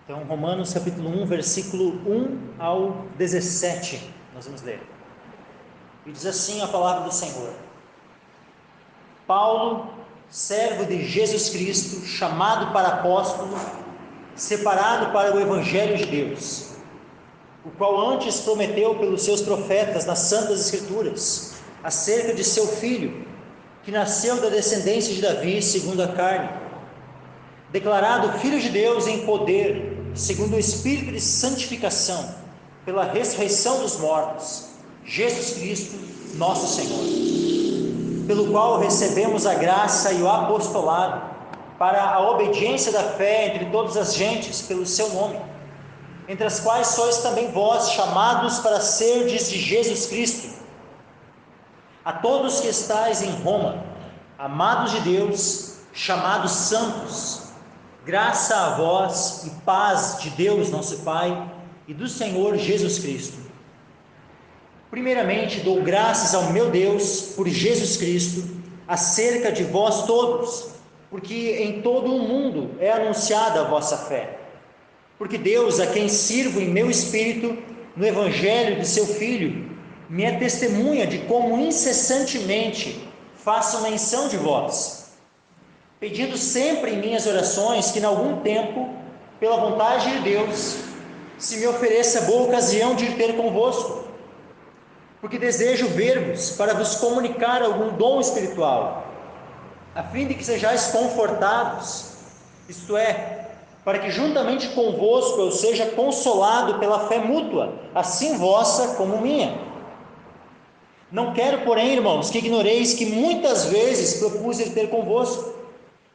Então, Romanos capítulo 1, versículo 1 ao 17, nós vamos ler. E diz assim a palavra do Senhor: Paulo, servo de Jesus Cristo, chamado para apóstolo, separado para o Evangelho de Deus, o qual antes prometeu pelos seus profetas nas Santas Escrituras, acerca de seu Filho, que nasceu da descendência de Davi, segundo a carne, declarado Filho de Deus em poder, segundo o Espírito de santificação, pela ressurreição dos mortos, Jesus Cristo, nosso Senhor, pelo qual recebemos a graça e o apostolado, para a obediência da fé entre todas as gentes, pelo seu nome, entre as quais sois também vós chamados para serdes de Jesus Cristo. A todos que estais em Roma, amados de Deus, chamados santos, graça a vós e paz de Deus nosso Pai e do Senhor Jesus Cristo. Primeiramente dou graças ao meu Deus por Jesus Cristo, acerca de vós todos, porque em todo o mundo é anunciada a vossa fé. Porque Deus, a quem sirvo em meu espírito, no Evangelho de seu Filho, me é testemunha de como incessantemente faço menção de vós, pedindo sempre em minhas orações que, em algum tempo, pela vontade de Deus, se me ofereça boa ocasião de ir ter convosco, porque desejo ver-vos para vos comunicar algum dom espiritual, a fim de que sejais confortados, isto é, para que juntamente convosco eu seja consolado pela fé mútua, assim vossa como minha. Não quero, porém, irmãos, que ignoreis que muitas vezes propus ir ter convosco,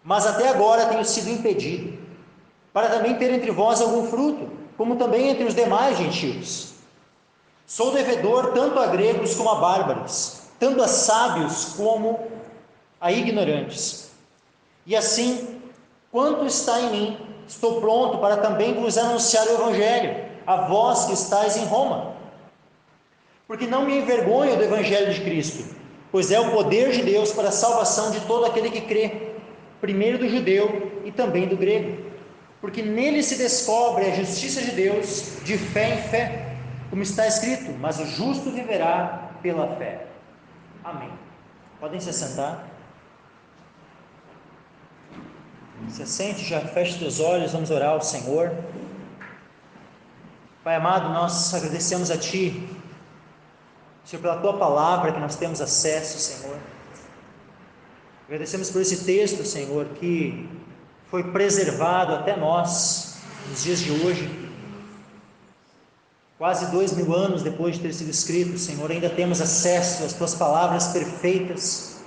mas até agora tenho sido impedido, para também ter entre vós algum fruto, como também entre os demais gentios. Sou devedor tanto a gregos como a bárbaros, tanto a sábios como a ignorantes. E assim, quanto está em mim, estou pronto para também vos anunciar o Evangelho, a vós que estáis em Roma. Porque não me envergonho do Evangelho de Cristo, pois é o poder de Deus para a salvação de todo aquele que crê, primeiro do judeu e também do grego, porque nele se descobre a justiça de Deus de fé em fé, como está escrito: mas o justo viverá pela fé. Amém. Podem se assentar. Se assente, já feche os olhos, vamos orar ao Senhor. Pai amado, nós agradecemos a Ti, Senhor, pela Tua palavra que nós temos acesso, Senhor. Agradecemos por esse texto, Senhor, que foi preservado até nós, nos dias de hoje, quase 2000 anos depois de ter sido escrito, Senhor, ainda temos acesso às Tuas palavras perfeitas.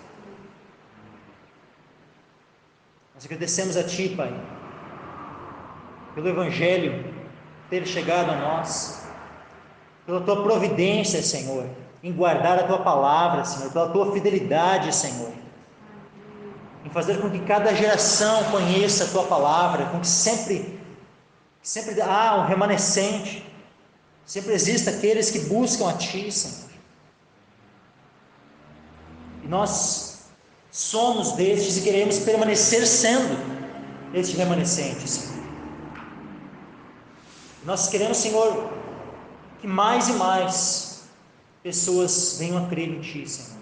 Nós agradecemos a Ti, Pai, pelo Evangelho ter chegado a nós, pela Tua providência, Senhor, em guardar a Tua palavra, Senhor, pela Tua fidelidade, Senhor, em fazer com que cada geração conheça a Tua palavra, com que sempre há um remanescente, sempre exista aqueles que buscam a Ti, Senhor. E nós somos destes e queremos permanecer sendo este remanescente, Senhor. Nós queremos, Senhor, que mais e mais pessoas venham a crer em Ti, Senhor.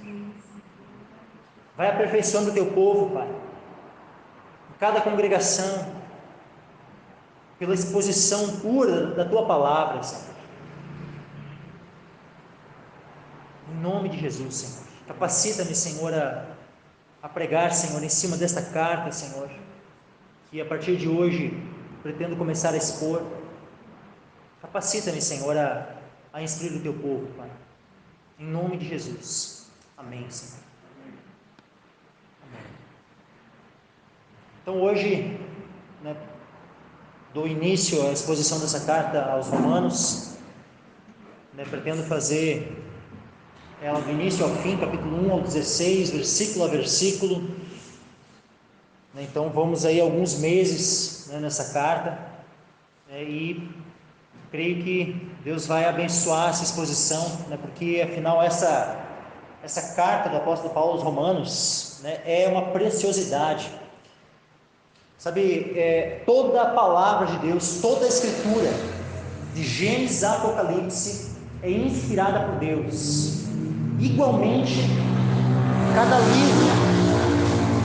Vai aperfeiçoando o Teu povo, Pai, em cada congregação, pela exposição pura da Tua palavra, Senhor. Em nome de Jesus, Senhor. Capacita-me, Senhor, a pregar, Senhor, em cima desta carta, Senhor, que a partir de hoje pretendo começar a expor. Capacita-me, Senhor, a instruir o Teu povo, Pai. Em nome de Jesus. Amém, Senhor. Amém. Então hoje, dou início à exposição dessa carta aos Romanos. Pretendo fazer ela do início ao fim, capítulo 1 ao 16, versículo a versículo. Então vamos aí alguns meses nessa carta, e creio que Deus vai abençoar essa exposição, porque afinal essa carta do apóstolo Paulo aos Romanos, é uma preciosidade. Sabe, toda a palavra de Deus, toda a Escritura, de Gênesis a Apocalipse, é inspirada por Deus. Igualmente, cada livro,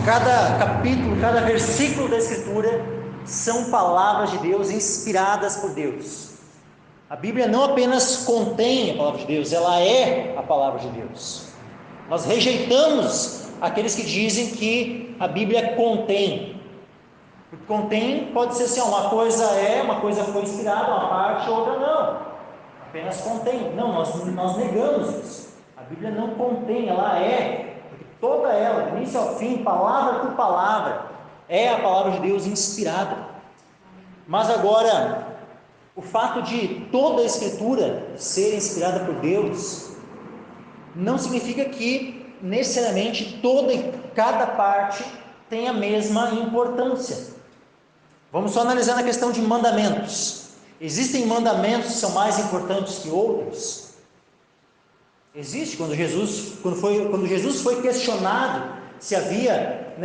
cada capítulo, cada versículo da Escritura são palavras de Deus inspiradas por Deus. A Bíblia não apenas contém a palavra de Deus, ela é a palavra de Deus. Nós rejeitamos aqueles que dizem que a Bíblia contém. Porque contém pode ser assim, uma coisa foi inspirada, uma parte, outra não. Apenas contém. Não, nós negamos isso. A Bíblia não contém, ela é. Porque toda ela, do início ao fim, palavra por palavra, é a palavra de Deus inspirada. Mas agora, o fato de toda a Escritura ser inspirada por Deus, não significa que necessariamente toda e cada parte tem a mesma importância. Vamos só analisar a questão de mandamentos. Existem mandamentos que são mais importantes que outros? Existe. Quando Jesus foi questionado se havia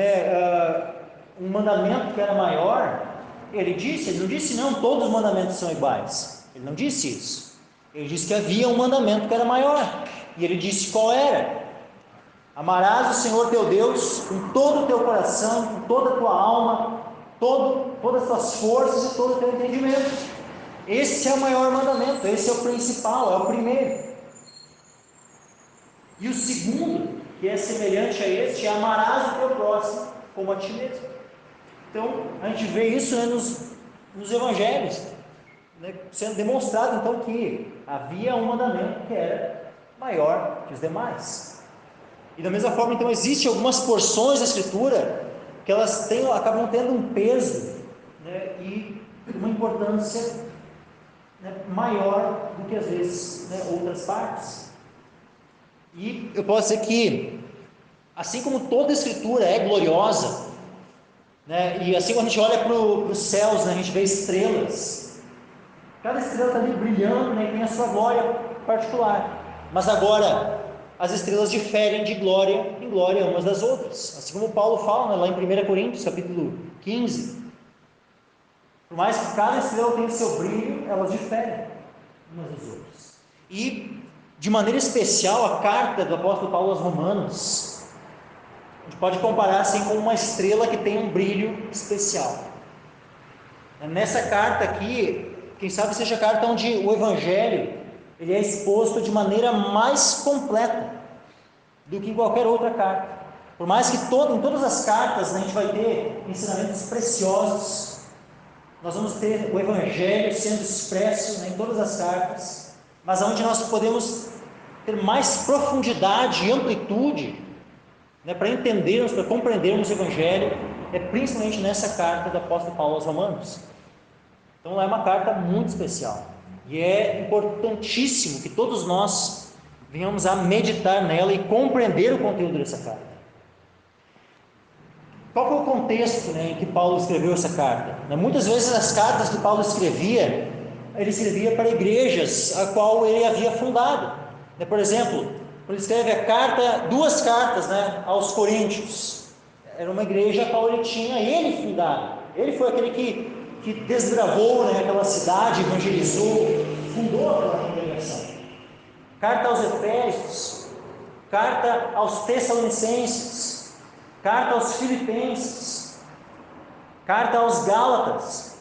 um mandamento que era maior, ele não disse não, todos os mandamentos são iguais. Ele não disse isso. Ele disse que havia um mandamento que era maior. E ele disse qual era: amarás o Senhor teu Deus com todo o teu coração, com toda a tua alma, todas as tuas forças e todo o teu entendimento. Esse é o maior mandamento, esse é o principal, é o primeiro. E o segundo, que é semelhante a este, é amarás o teu próximo como a ti mesmo. Então, a gente vê isso nos evangelhos, sendo demonstrado então que havia um mandamento que era maior que os demais. E da mesma forma, então, existem algumas porções da Escritura que elas acabam tendo um peso, e uma importância, maior do que às vezes outras partes. E eu posso dizer que, assim como toda a Escritura é gloriosa, e assim quando a gente olha para os céus, a gente vê estrelas, cada estrela está ali brilhando, e tem a sua glória particular. Mas agora, as estrelas diferem de glória em glória umas das outras, assim como Paulo fala lá em 1 Coríntios capítulo 15. Por mais que cada estrela tenha o seu brilho, elas diferem umas das outras. E de maneira especial a carta do apóstolo Paulo aos Romanos, a gente pode comparar assim com uma estrela que tem um brilho especial. Nessa carta aqui, quem sabe seja a carta onde o Evangelho ele é exposto de maneira mais completa do que em qualquer outra carta. Por mais que em todas as cartas a gente vai ter ensinamentos preciosos, nós vamos ter o Evangelho sendo expresso em todas as cartas, mas onde nós podemos ter mais profundidade e amplitude para entendermos, para compreendermos o Evangelho, é principalmente nessa carta do apóstolo Paulo aos Romanos. Então é uma carta muito especial, e é importantíssimo que todos nós venhamos a meditar nela e compreender o conteúdo dessa carta. Qual foi o contexto em que Paulo escreveu essa carta? Muitas vezes as cartas que Paulo escrevia, ele escrevia para igrejas a qual ele havia fundado. Por exemplo, quando ele escreve duas cartas aos Coríntios, era uma igreja a qual ele fundado. Ele foi aquele que desbravou aquela cidade, evangelizou, fundou aquela congregação. Carta aos Efésios, carta aos Tessalonicenses, carta aos Filipenses, carta aos Gálatas.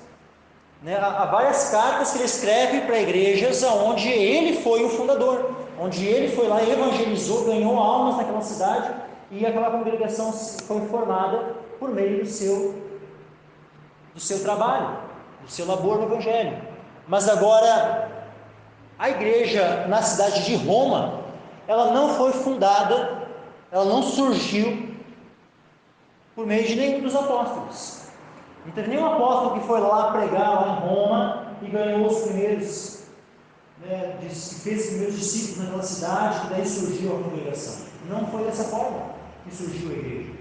Há várias cartas que ele escreve para igrejas onde ele foi o fundador, onde ele foi lá e evangelizou, ganhou almas naquela cidade, e aquela congregação foi formada por meio do seu trabalho, do seu labor no Evangelho. Mas agora, a igreja na cidade de Roma, ela não foi fundada, ela não surgiu por meio de nenhum dos apóstolos. Não teve nenhum apóstolo que foi lá pregar lá em Roma e ganhou os primeiros, fez os primeiros discípulos naquela cidade, e daí surgiu a congregação. Não foi dessa forma que surgiu a igreja.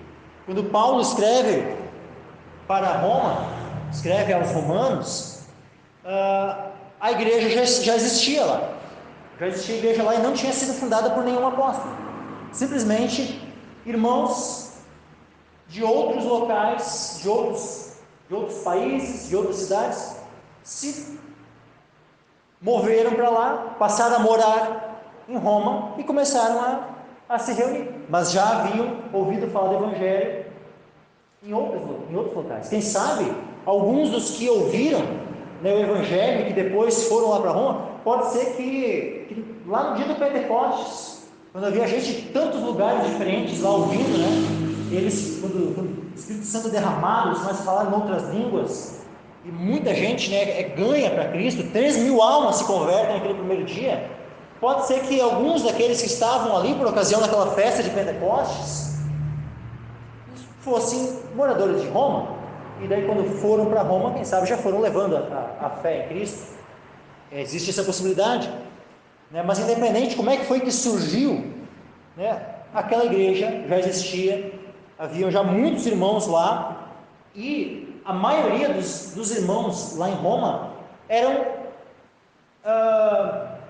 Quando Paulo escreve para Roma, escreve aos romanos, a igreja já existia lá. Já existia a igreja lá e não tinha sido fundada por nenhum apóstolo. Simplesmente irmãos de outros locais, de outros de outros países, de outras cidades, se moveram para lá, passaram a morar em Roma e começaram a se reunir. Mas já haviam ouvido falar do Evangelho em outros locais. Quem sabe, alguns dos que ouviram, né, o Evangelho, que depois foram lá para Roma, pode ser que lá no dia do Pentecostes, quando havia gente de tantos lugares diferentes lá ouvindo, né, eles, quando o Espírito Santo derramado, eles começam a falar em outras línguas, e muita gente, né, ganha para Cristo, 3.000 almas se convertem naquele primeiro dia. Pode ser que alguns daqueles que estavam ali por ocasião daquela festa de Pentecostes fossem moradores de Roma, e daí quando foram para Roma, quem sabe já foram levando a fé em Cristo. Existe essa possibilidade, né? Mas independente de como é que foi que surgiu, né, aquela igreja já existia, haviam já muitos irmãos lá, e a maioria dos irmãos lá em Roma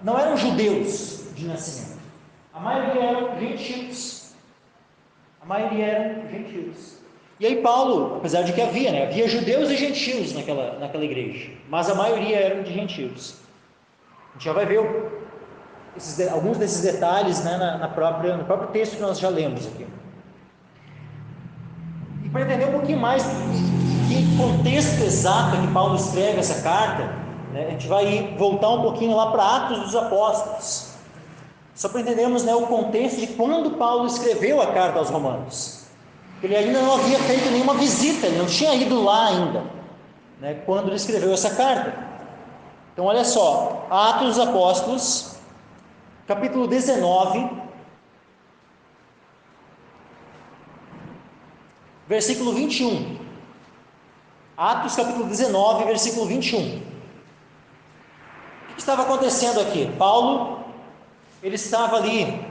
não eram judeus de nascimento, a maioria eram gentios. A maioria eram gentios. E aí Paulo, apesar de que havia judeus e gentios naquela igreja, mas a maioria eram de gentios. A gente já vai ver alguns desses detalhes, né, no próprio texto que nós já lemos aqui. E para entender um pouquinho mais que contexto exato que Paulo escreve essa carta, né, a gente vai voltar um pouquinho lá para Atos dos Apóstolos, só para entendermos, né, o contexto de quando Paulo escreveu a carta aos Romanos. Ele ainda não havia feito nenhuma visita, ele não tinha ido lá ainda, né, quando ele escreveu essa carta. Então olha só, Atos dos Apóstolos, capítulo 19, versículo 21. Atos capítulo 19, versículo 21. O que estava acontecendo aqui? Paulo, ele estava ali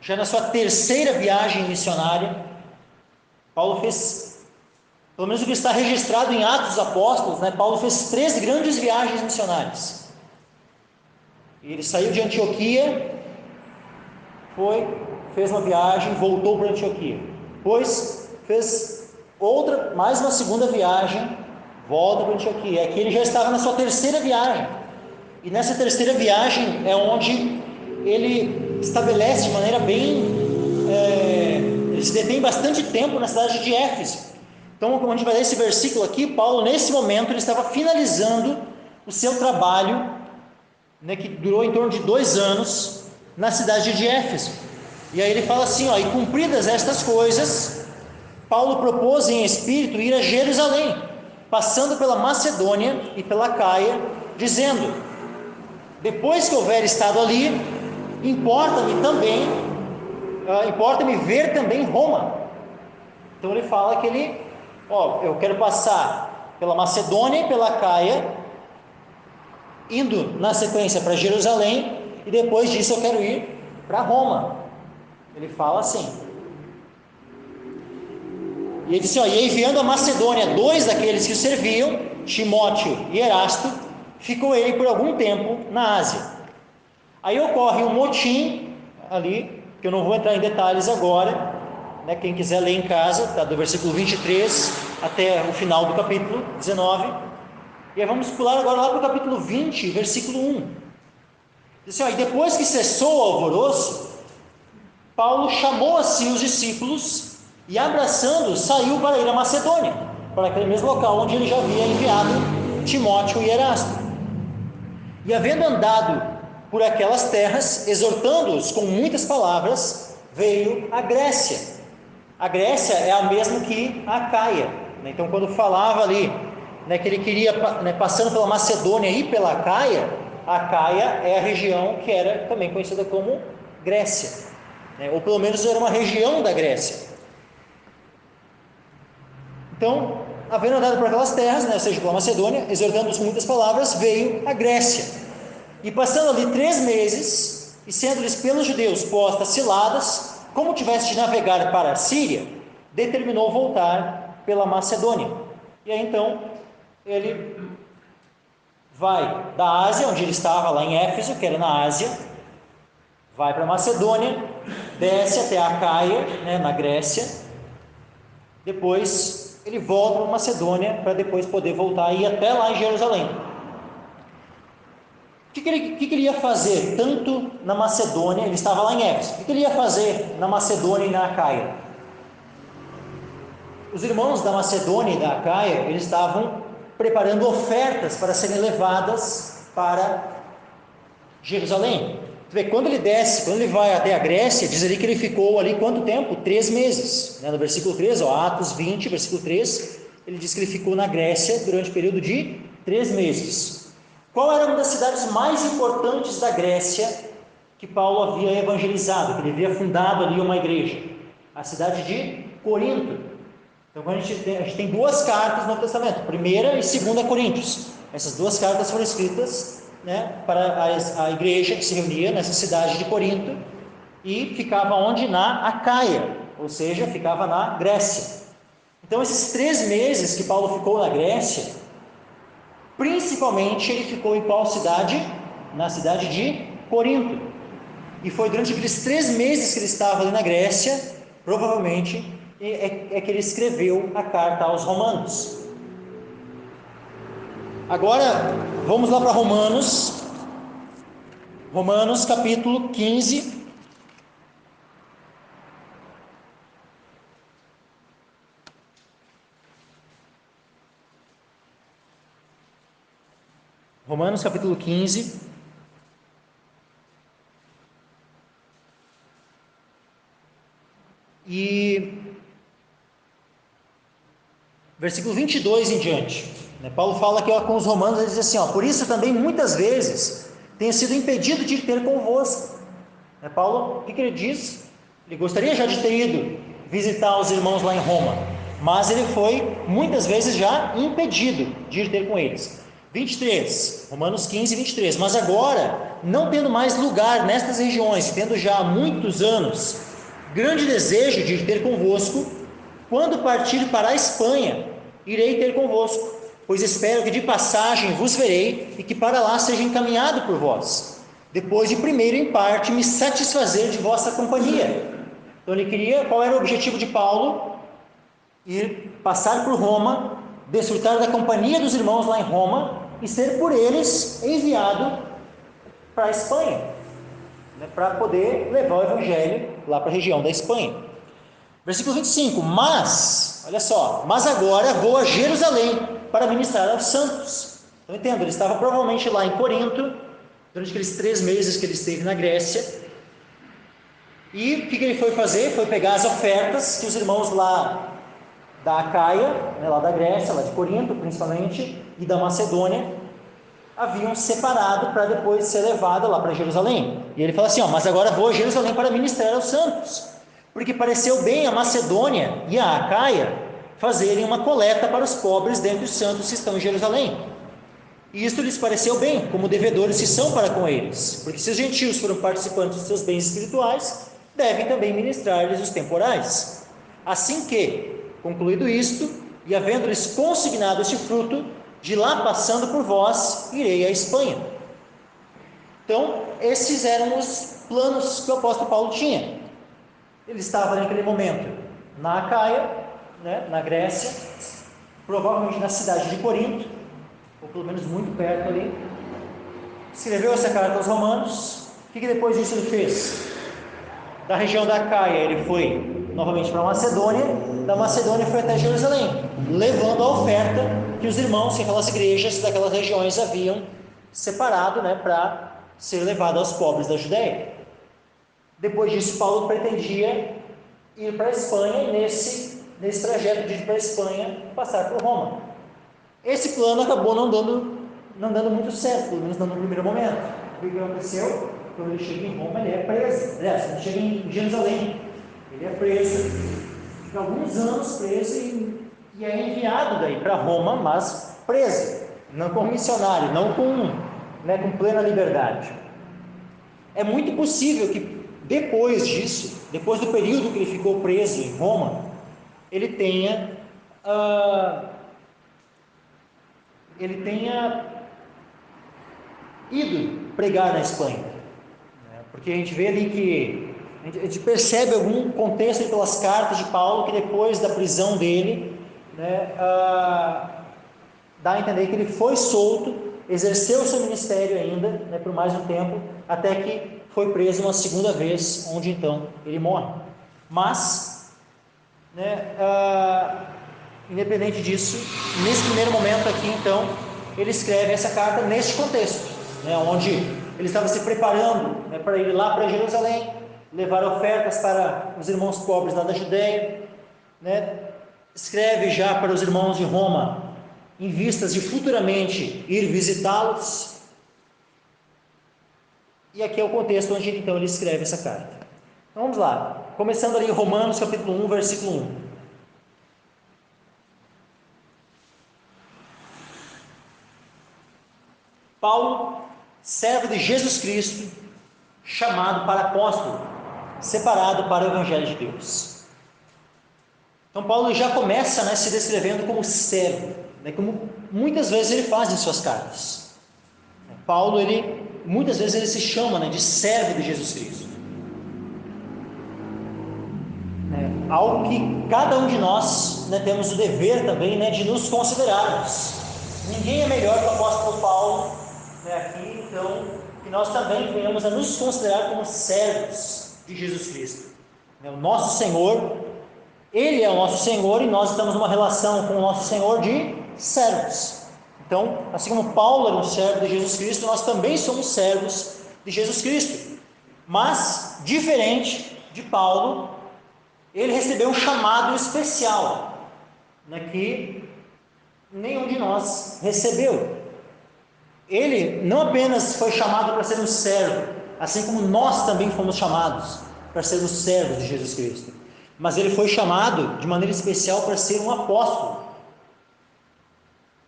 já na sua terceira viagem missionária. Paulo fez, pelo menos o que está registrado em Atos dos Apóstolos, né, Paulo fez 3 grandes viagens missionárias. Ele saiu de Antioquia, fez uma viagem, voltou para Antioquia. Depois fez mais uma segunda viagem, volta para Antioquia. Aqui ele já estava na sua terceira viagem. E nessa terceira viagem é onde ele estabelece de maneira ele se detém bastante tempo na cidade de Éfeso. Então, como a gente vai ler esse versículo aqui, Paulo, nesse momento, ele estava finalizando o seu trabalho, né, que durou em torno de 2 anos, na cidade de Éfeso. E aí ele fala assim, e cumpridas estas coisas, Paulo propôs em espírito ir a Jerusalém, passando pela Macedônia e pela Caia, dizendo: depois que houver estado ali, importa-me ver também Roma. Então ele fala que eu quero passar pela Macedônia e pela Caia, indo na sequência para Jerusalém, e depois disso eu quero ir para Roma. Ele fala assim. E ele disse, e enviando a Macedônia 2 daqueles que o serviam, Timóteo e Erasto, ficou ele por algum tempo na Ásia. Aí ocorre um motim ali, que eu não vou entrar em detalhes agora, né? Quem quiser ler em casa, tá, do versículo 23 até o final do capítulo 19. E aí vamos pular agora lá para o capítulo 20, versículo 1. Diz assim, e depois que cessou o alvoroço, Paulo chamou a si os discípulos e, abraçando-os, saiu para ir a Macedônia, para aquele mesmo local onde ele já havia enviado Timóteo e Erasto. E havendo andado por aquelas terras, exortando-os com muitas palavras, veio à Grécia. A Grécia é a mesma que a Caia. Então, quando falava ali, né, que ele queria, né, passando pela Macedônia e pela Caia, a Caia é a região que era também conhecida como Grécia, né, ou pelo menos era uma região da Grécia. Então, havendo andado por aquelas terras, né, ou seja, pela Macedônia, exortando-os com muitas palavras, veio à Grécia. E passando ali 3 meses, e sendo-lhes pelos judeus postas ciladas, como tivesse de navegar para a Síria, determinou voltar pela Macedônia. E aí então, ele vai da Ásia, onde ele estava lá em Éfeso, que era na Ásia, vai para Macedônia, desce até Acaia, né, na Grécia, depois ele volta para Macedônia para depois poder voltar e ir até lá em Jerusalém. O que ele ia fazer tanto na Macedônia? Ele estava lá em Éfeso. O que ele ia fazer na Macedônia e na Acaia? Os irmãos da Macedônia e da Acaia, eles estavam preparando ofertas para serem levadas para Jerusalém. Quando ele desce, quando ele vai até a Grécia, diz ali que ele ficou ali quanto tempo? 3 meses. No versículo 3, Atos 20, versículo 3, ele diz que ele ficou na Grécia durante o período de 3 meses. Qual era uma das cidades mais importantes da Grécia que Paulo havia evangelizado, que ele havia fundado ali uma igreja? A cidade de Corinto. Então a gente tem 2 cartas no Novo Testamento, 1ª e 2ª Coríntios. Essas 2 cartas foram escritas, né, para a igreja que se reunia nessa cidade de Corinto e ficava onde? Na Acaia, ou seja, ficava na Grécia. Então esses 3 meses que Paulo ficou na Grécia, principalmente ele ficou em qual cidade? Na cidade de Corinto. E foi durante aqueles 3 meses que ele estava ali na Grécia, provavelmente, é que ele escreveu a carta aos Romanos. Agora, vamos lá para Romanos. Romanos capítulo 15. Romanos capítulo 15. E versículo 22 em diante, né? Paulo fala que com os romanos, ele diz assim, por isso também muitas vezes tenho sido impedido de ter convosco. Paulo, o que ele diz? Ele gostaria já de ter ido visitar os irmãos lá em Roma, mas ele foi muitas vezes já impedido de ir ter com eles. 23, Romanos 15, 23. Mas agora, não tendo mais lugar nestas regiões, tendo já há muitos anos grande desejo de ir ter convosco, quando partir para a Espanha, irei ter convosco, pois espero que de passagem vos verei e que para lá seja encaminhado por vós, depois de primeiro em parte me satisfazer de vossa companhia. Então ele queria, qual era o objetivo de Paulo? Ir passar por Roma, desfrutar da companhia dos irmãos lá em Roma e ser por eles enviado para a Espanha, né, para poder levar o evangelho lá para a região da Espanha. Versículo 25, mas, olha só, mas agora vou a Jerusalém para ministrar aos santos. Então entendo, ele estava provavelmente lá em Corinto, durante aqueles 3 meses que ele esteve na Grécia, e o que ele foi fazer? Foi pegar as ofertas que os irmãos lá da Acaia, né, lá da Grécia, lá de Corinto principalmente, e da Macedônia, haviam separado para depois ser levado lá para Jerusalém. E ele fala assim, mas agora vou a Jerusalém para ministrar aos santos, porque pareceu bem a Macedônia e a Acaia fazerem uma coleta para os pobres dentre os santos que estão em Jerusalém. E isto lhes pareceu bem, como devedores se são para com eles, porque se os gentios foram participantes dos seus bens espirituais, devem também ministrar-lhes os temporais. Assim que, concluído isto, e havendo-lhes consignado este fruto, de lá passando por vós, irei à Espanha. Então, esses eram os planos que o apóstolo Paulo tinha. Ele estava naquele momento na Acaia, né, na Grécia, provavelmente na cidade de Corinto, ou pelo menos muito perto ali. Escreveu essa carta aos Romanos. O que depois disso ele fez? Da região da Acaia ele foi novamente para a Macedônia, da Macedônia foi até Jerusalém, levando a oferta que os irmãos que aquelas igrejas daquelas regiões haviam separado, né, para ser levado aos pobres da Judéia. Depois disso, Paulo pretendia ir para a Espanha e nesse trajeto de ir para a Espanha, passar por Roma. Esse plano acabou não dando muito certo, pelo menos não no primeiro momento. O que aconteceu? Quando ele chega em Roma, ele é preso. Aliás, quando ele chega em Jerusalém, ele é preso, fica alguns anos preso e é enviado daí para Roma, mas preso, não como missionário, não com plena liberdade. É muito possível que depois disso, depois do período que ele ficou preso em Roma, ele tenha ido pregar na Espanha. Porque a gente vê ali que a gente percebe algum contexto pelas cartas de Paulo que depois da prisão dele, né, dá a entender que ele foi solto, exerceu o seu ministério ainda, né, por mais um tempo, até que foi preso uma segunda vez, onde então ele morre. Mas, né, independente disso, nesse primeiro momento aqui então, ele escreve essa carta neste contexto, né, onde ele estava se preparando, né, para ir lá para Jerusalém, levar ofertas para os irmãos pobres lá da Judéia, né, escreve já para os irmãos de Roma, em vistas de futuramente ir visitá-los. E aqui é o contexto onde então ele escreve essa carta. Então vamos lá, começando ali em Romanos capítulo 1, versículo 1. Paulo, servo de Jesus Cristo, chamado para apóstolo, separado para o Evangelho de Deus. Então Paulo já começa, né, se descrevendo como servo, né, como muitas vezes ele faz em suas cartas. Paulo, muitas vezes ele se chama, né, de servo de Jesus Cristo. Algo que cada um de nós, né, temos o dever também, né, de nos considerarmos. Ninguém é melhor que o apóstolo Paulo, né, aqui, então, que nós também venhamos a nos considerar como servos de Jesus Cristo. O nosso Senhor, Ele é o nosso Senhor e nós estamos numa relação com o nosso Senhor de servos. Então, assim como Paulo era um servo de Jesus Cristo, nós também somos servos de Jesus Cristo. Mas, diferente de Paulo, ele recebeu um chamado especial, né, que nenhum de nós recebeu. Ele não apenas foi chamado para ser um servo, assim como nós também fomos chamados para sermos servos de Jesus Cristo, mas ele foi chamado de maneira especial para ser um apóstolo.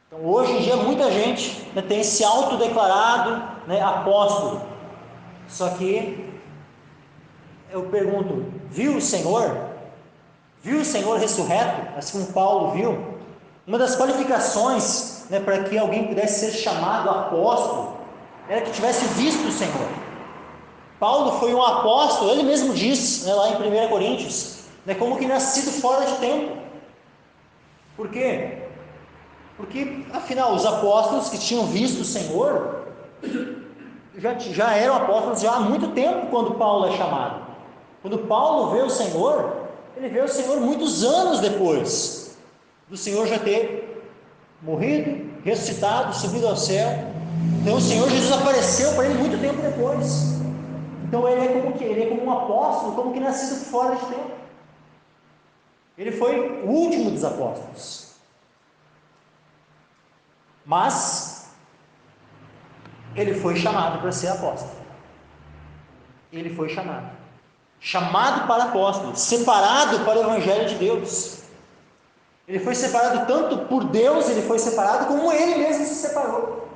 Então, hoje em dia, muita gente, né, tem se autodeclarado, né, apóstolo. Só que eu pergunto: viu o Senhor? Viu o Senhor ressurreto, assim como Paulo viu? Uma das qualificações, né, para que alguém pudesse ser chamado apóstolo era que tivesse visto o Senhor. Paulo foi um apóstolo, ele mesmo diz, né, lá em 1 Coríntios, né, como que nascido fora de tempo. Por quê? Porque, afinal, os apóstolos que tinham visto o Senhor já eram apóstolos já há muito tempo quando Paulo é chamado. Quando Paulo vê o Senhor, ele vê o Senhor muitos anos depois do Senhor já ter morrido, ressuscitado, subido ao céu. Então o Senhor Jesus apareceu para ele muito tempo depois. Então ele é como um apóstolo, como que nascido fora de tempo. Ele foi o último dos apóstolos. Mas ele foi chamado para ser apóstolo. Ele foi chamado para apóstolo, separado para o Evangelho de Deus. Ele foi separado tanto por Deus, ele foi separado, como ele mesmo se separou.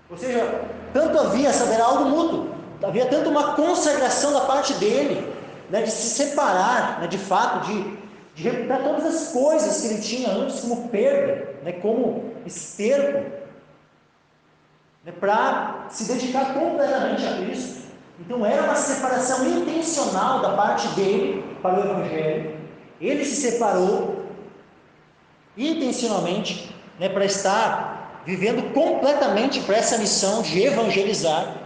Ou seja, tanto havia, saber, algo mútuo, havia tanto uma consagração da parte dele, né, de se separar, né, de fato, de recuperar todas as coisas que ele tinha antes como perda, né, como esterco, né, para se dedicar completamente a Cristo. Então era uma separação intencional da parte dele para o Evangelho. Ele se separou intencionalmente, né, para estar vivendo completamente para essa missão de evangelizar,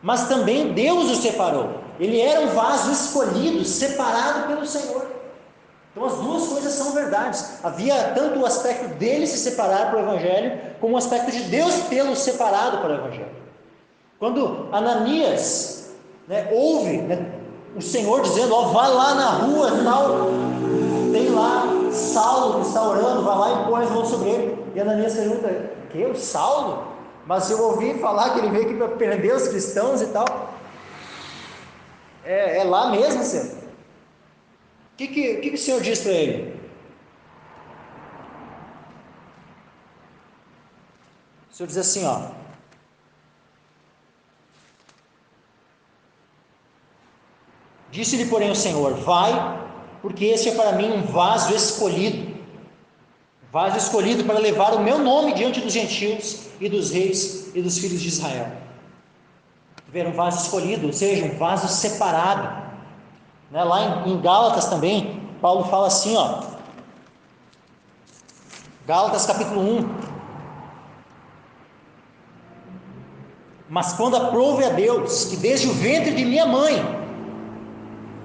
mas também Deus o separou. Ele era um vaso escolhido, separado pelo Senhor. Então as duas coisas são verdades. Havia tanto o aspecto dele se separar para o Evangelho, como o aspecto de Deus tê-lo separado para o Evangelho. Quando Ananias, né, ouve, né, o Senhor dizendo: ó, vá lá na rua tal, tem lá Saulo que está orando, vai lá e põe as mãos sobre ele. E Ananias pergunta: que? O Saulo? Mas eu ouvi falar que ele veio aqui para prender os cristãos e tal. É lá mesmo, Senhor? O que o Senhor diz para ele? O Senhor diz assim, ó: disse-lhe, porém, o Senhor: vai, porque este é para mim um vaso escolhido para levar o meu nome diante dos gentios e dos reis e dos filhos de Israel. Ver um vaso escolhido, ou seja, um vaso separado. Né? Lá em Gálatas também, Paulo fala assim, ó, Gálatas capítulo 1: mas quando aprove a Deus, que desde o ventre de minha mãe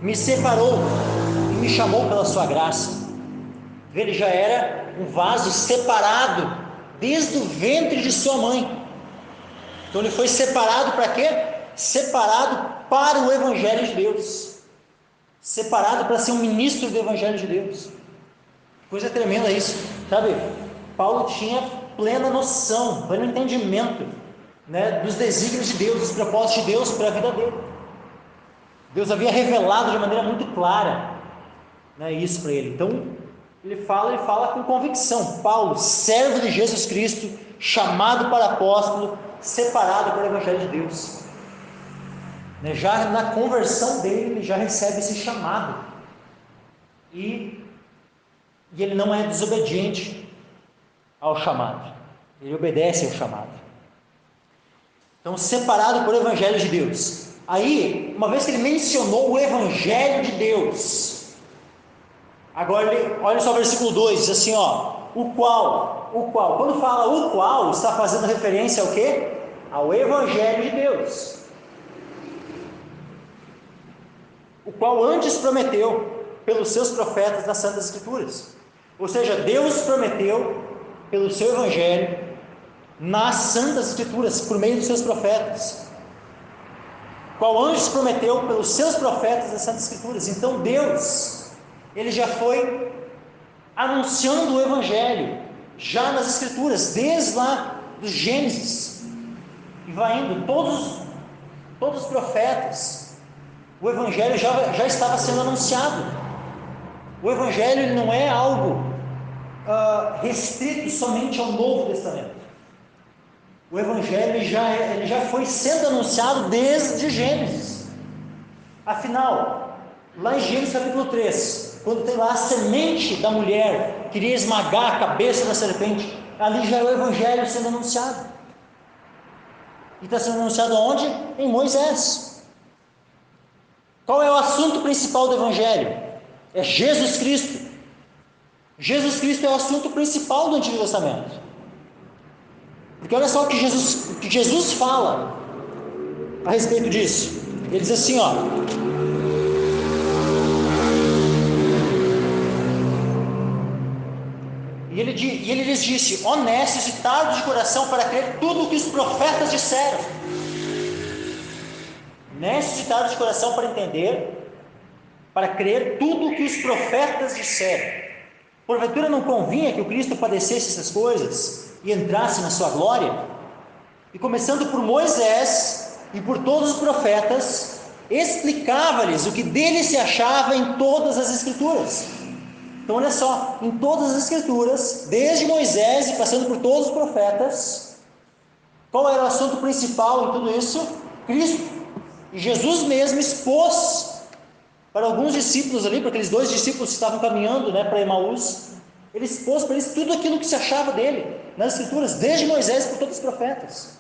me separou e me chamou pela sua graça. Ele já era um vaso separado desde o ventre de sua mãe. Então ele foi separado para quê? Separado para o Evangelho de Deus, separado para ser um ministro do Evangelho de Deus. Coisa tremenda isso, sabe? Paulo tinha plena noção, pleno entendimento, né, dos desígnios de Deus, dos propósitos de Deus para a vida dele. Deus havia revelado de maneira muito clara, né, isso para ele. Então ele fala com convicção. Paulo, servo de Jesus Cristo, chamado para apóstolo, separado para o Evangelho de Deus. Já na conversão dele, ele já recebe esse chamado. E ele não é desobediente ao chamado. Ele obedece ao chamado. Então, separado por Evangelho de Deus. Aí, uma vez que ele mencionou o Evangelho de Deus, agora olha só o versículo 2, diz assim, ó, o qual, quando fala o qual, está fazendo referência ao quê? Ao Evangelho de Deus, o qual antes prometeu pelos seus profetas nas Santas Escrituras. Ou seja, Deus prometeu pelo seu Evangelho nas Santas Escrituras, por meio dos seus profetas, qual antes prometeu pelos seus profetas nas Santas Escrituras. Então Deus, ele já foi anunciando o Evangelho, já nas Escrituras, desde lá do Gênesis, e vai indo, todos os profetas, o Evangelho já estava sendo anunciado. O Evangelho ele não é algo restrito somente ao Novo Testamento. O Evangelho ele já foi sendo anunciado desde Gênesis. Afinal, lá em Gênesis capítulo 3, quando tem lá a semente da mulher que queria esmagar a cabeça da serpente, ali já é o Evangelho sendo anunciado. E está sendo anunciado onde? Em Moisés. Qual é o assunto principal do Evangelho? É Jesus Cristo. Jesus Cristo é o assunto principal do Antigo Testamento. Porque olha só o que Jesus fala a respeito disso. Ele diz assim, ó, e ele lhes disse, honestos e tardos de coração para crer tudo o que os profetas disseram. Honestos e tardos de coração para entender, para crer tudo o que os profetas disseram. Porventura não convinha que o Cristo padecesse essas coisas e entrasse na sua glória? E começando por Moisés e por todos os profetas, explicava-lhes o que dele se achava em todas as Escrituras. Então olha só, em todas as Escrituras, desde Moisés e passando por todos os profetas, qual era o assunto principal em tudo isso? Cristo. E Jesus mesmo expôs para alguns discípulos ali, para aqueles 2 discípulos que estavam caminhando, para Emaús, ele expôs para eles tudo aquilo que se achava dele, nas Escrituras, desde Moisés por todos os profetas.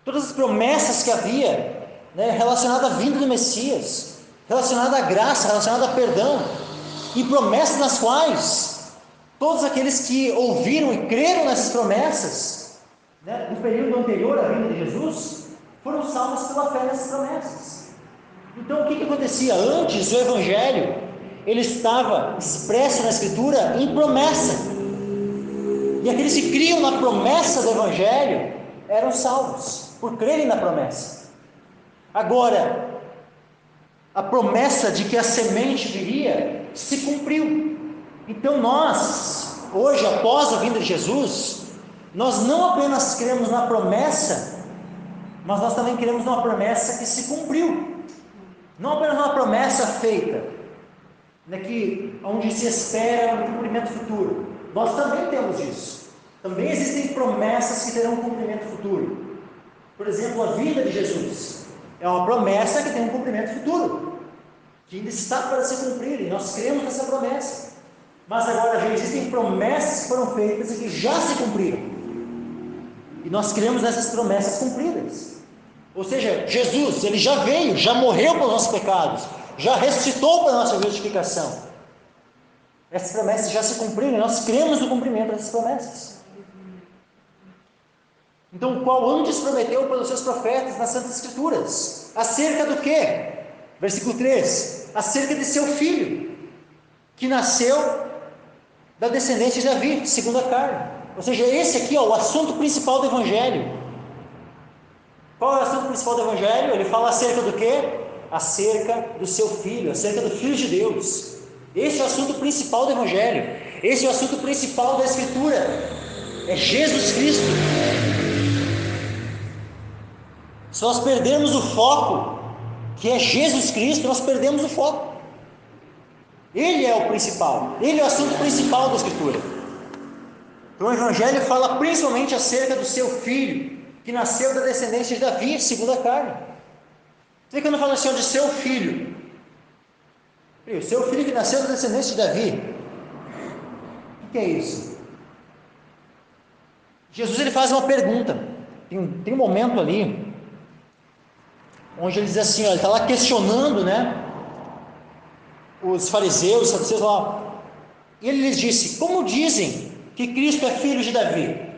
Todas as promessas que havia, relacionada à vinda do Messias, relacionada à graça, relacionada a perdão, e promessas nas quais todos aqueles que ouviram e creram nessas promessas, no período anterior à vinda de Jesus, foram salvos pela fé nessas promessas. Então o que acontecia? Antes, o Evangelho ele estava expresso na Escritura em promessa, e aqueles que criam na promessa do Evangelho eram salvos por crerem na promessa. Agora, a promessa de que a semente viria se cumpriu. Então nós, hoje, após a vinda de Jesus, nós não apenas cremos na promessa, mas nós também cremos numa promessa que se cumpriu. Não apenas uma promessa feita, onde se espera um cumprimento futuro. Nós também temos isso. Também existem promessas que terão um cumprimento futuro. Por exemplo, a vida de Jesus é uma promessa que tem um cumprimento futuro, que ainda está para se cumprir, e nós cremos nessa promessa. Mas agora já existem promessas que foram feitas e que já se cumpriram, e nós cremos nessas promessas cumpridas. Ou seja, Jesus, ele já veio, já morreu pelos nossos pecados, já ressuscitou para a nossa justificação. Essas promessas já se cumpriram e nós cremos no cumprimento dessas promessas. Então, qual antes prometeu pelos seus profetas nas Santas Escrituras? Acerca do quê? Versículo 3: acerca de seu filho, que nasceu da descendência de Davi, segundo a carne. Ou seja, esse aqui é o assunto principal do Evangelho. Qual é o assunto principal do Evangelho? Ele fala acerca do quê? Acerca do seu filho, acerca do Filho de Deus. Esse é o assunto principal do Evangelho. Esse é o assunto principal da Escritura. É Jesus Cristo. Se nós perdermos o foco, que é Jesus Cristo, nós perdemos o foco. Ele é o principal. Ele é o assunto principal da Escritura. Então o Evangelho fala principalmente acerca do seu filho, que nasceu da descendência de Davi, segundo a carne. Você quando fala assim, de seu filho, o seu filho que nasceu da descendência de Davi, o que é isso? Jesus ele faz uma pergunta. Tem um momento ali onde ele diz assim, ele está lá questionando, os fariseus, os saduceus lá, e ele lhes disse: como dizem que Cristo é filho de Davi?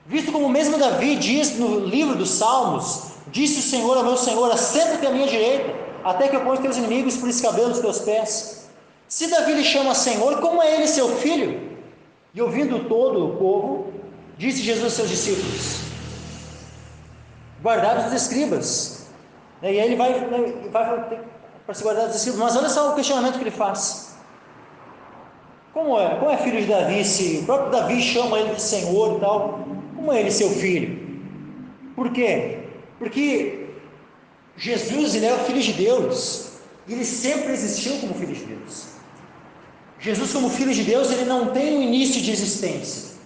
Visto como mesmo Davi diz no livro dos Salmos: disse o Senhor ao meu Senhor, assenta-te à minha direita, até que eu ponha os teus inimigos por escabelo dos teus pés. Se Davi lhe chama Senhor, como é ele seu filho? E ouvindo todo o povo, disse Jesus aos seus discípulos: guardai os escribas. E aí ele vai para se guardar dos escribas. Mas olha só o questionamento que ele faz: como é filho de Davi, se o próprio Davi chama ele de Senhor e tal, como é ele seu filho? Por quê? Porque Jesus, ele é o Filho de Deus, e ele sempre existiu como Filho de Deus. Jesus como Filho de Deus, ele não tem um início de existência.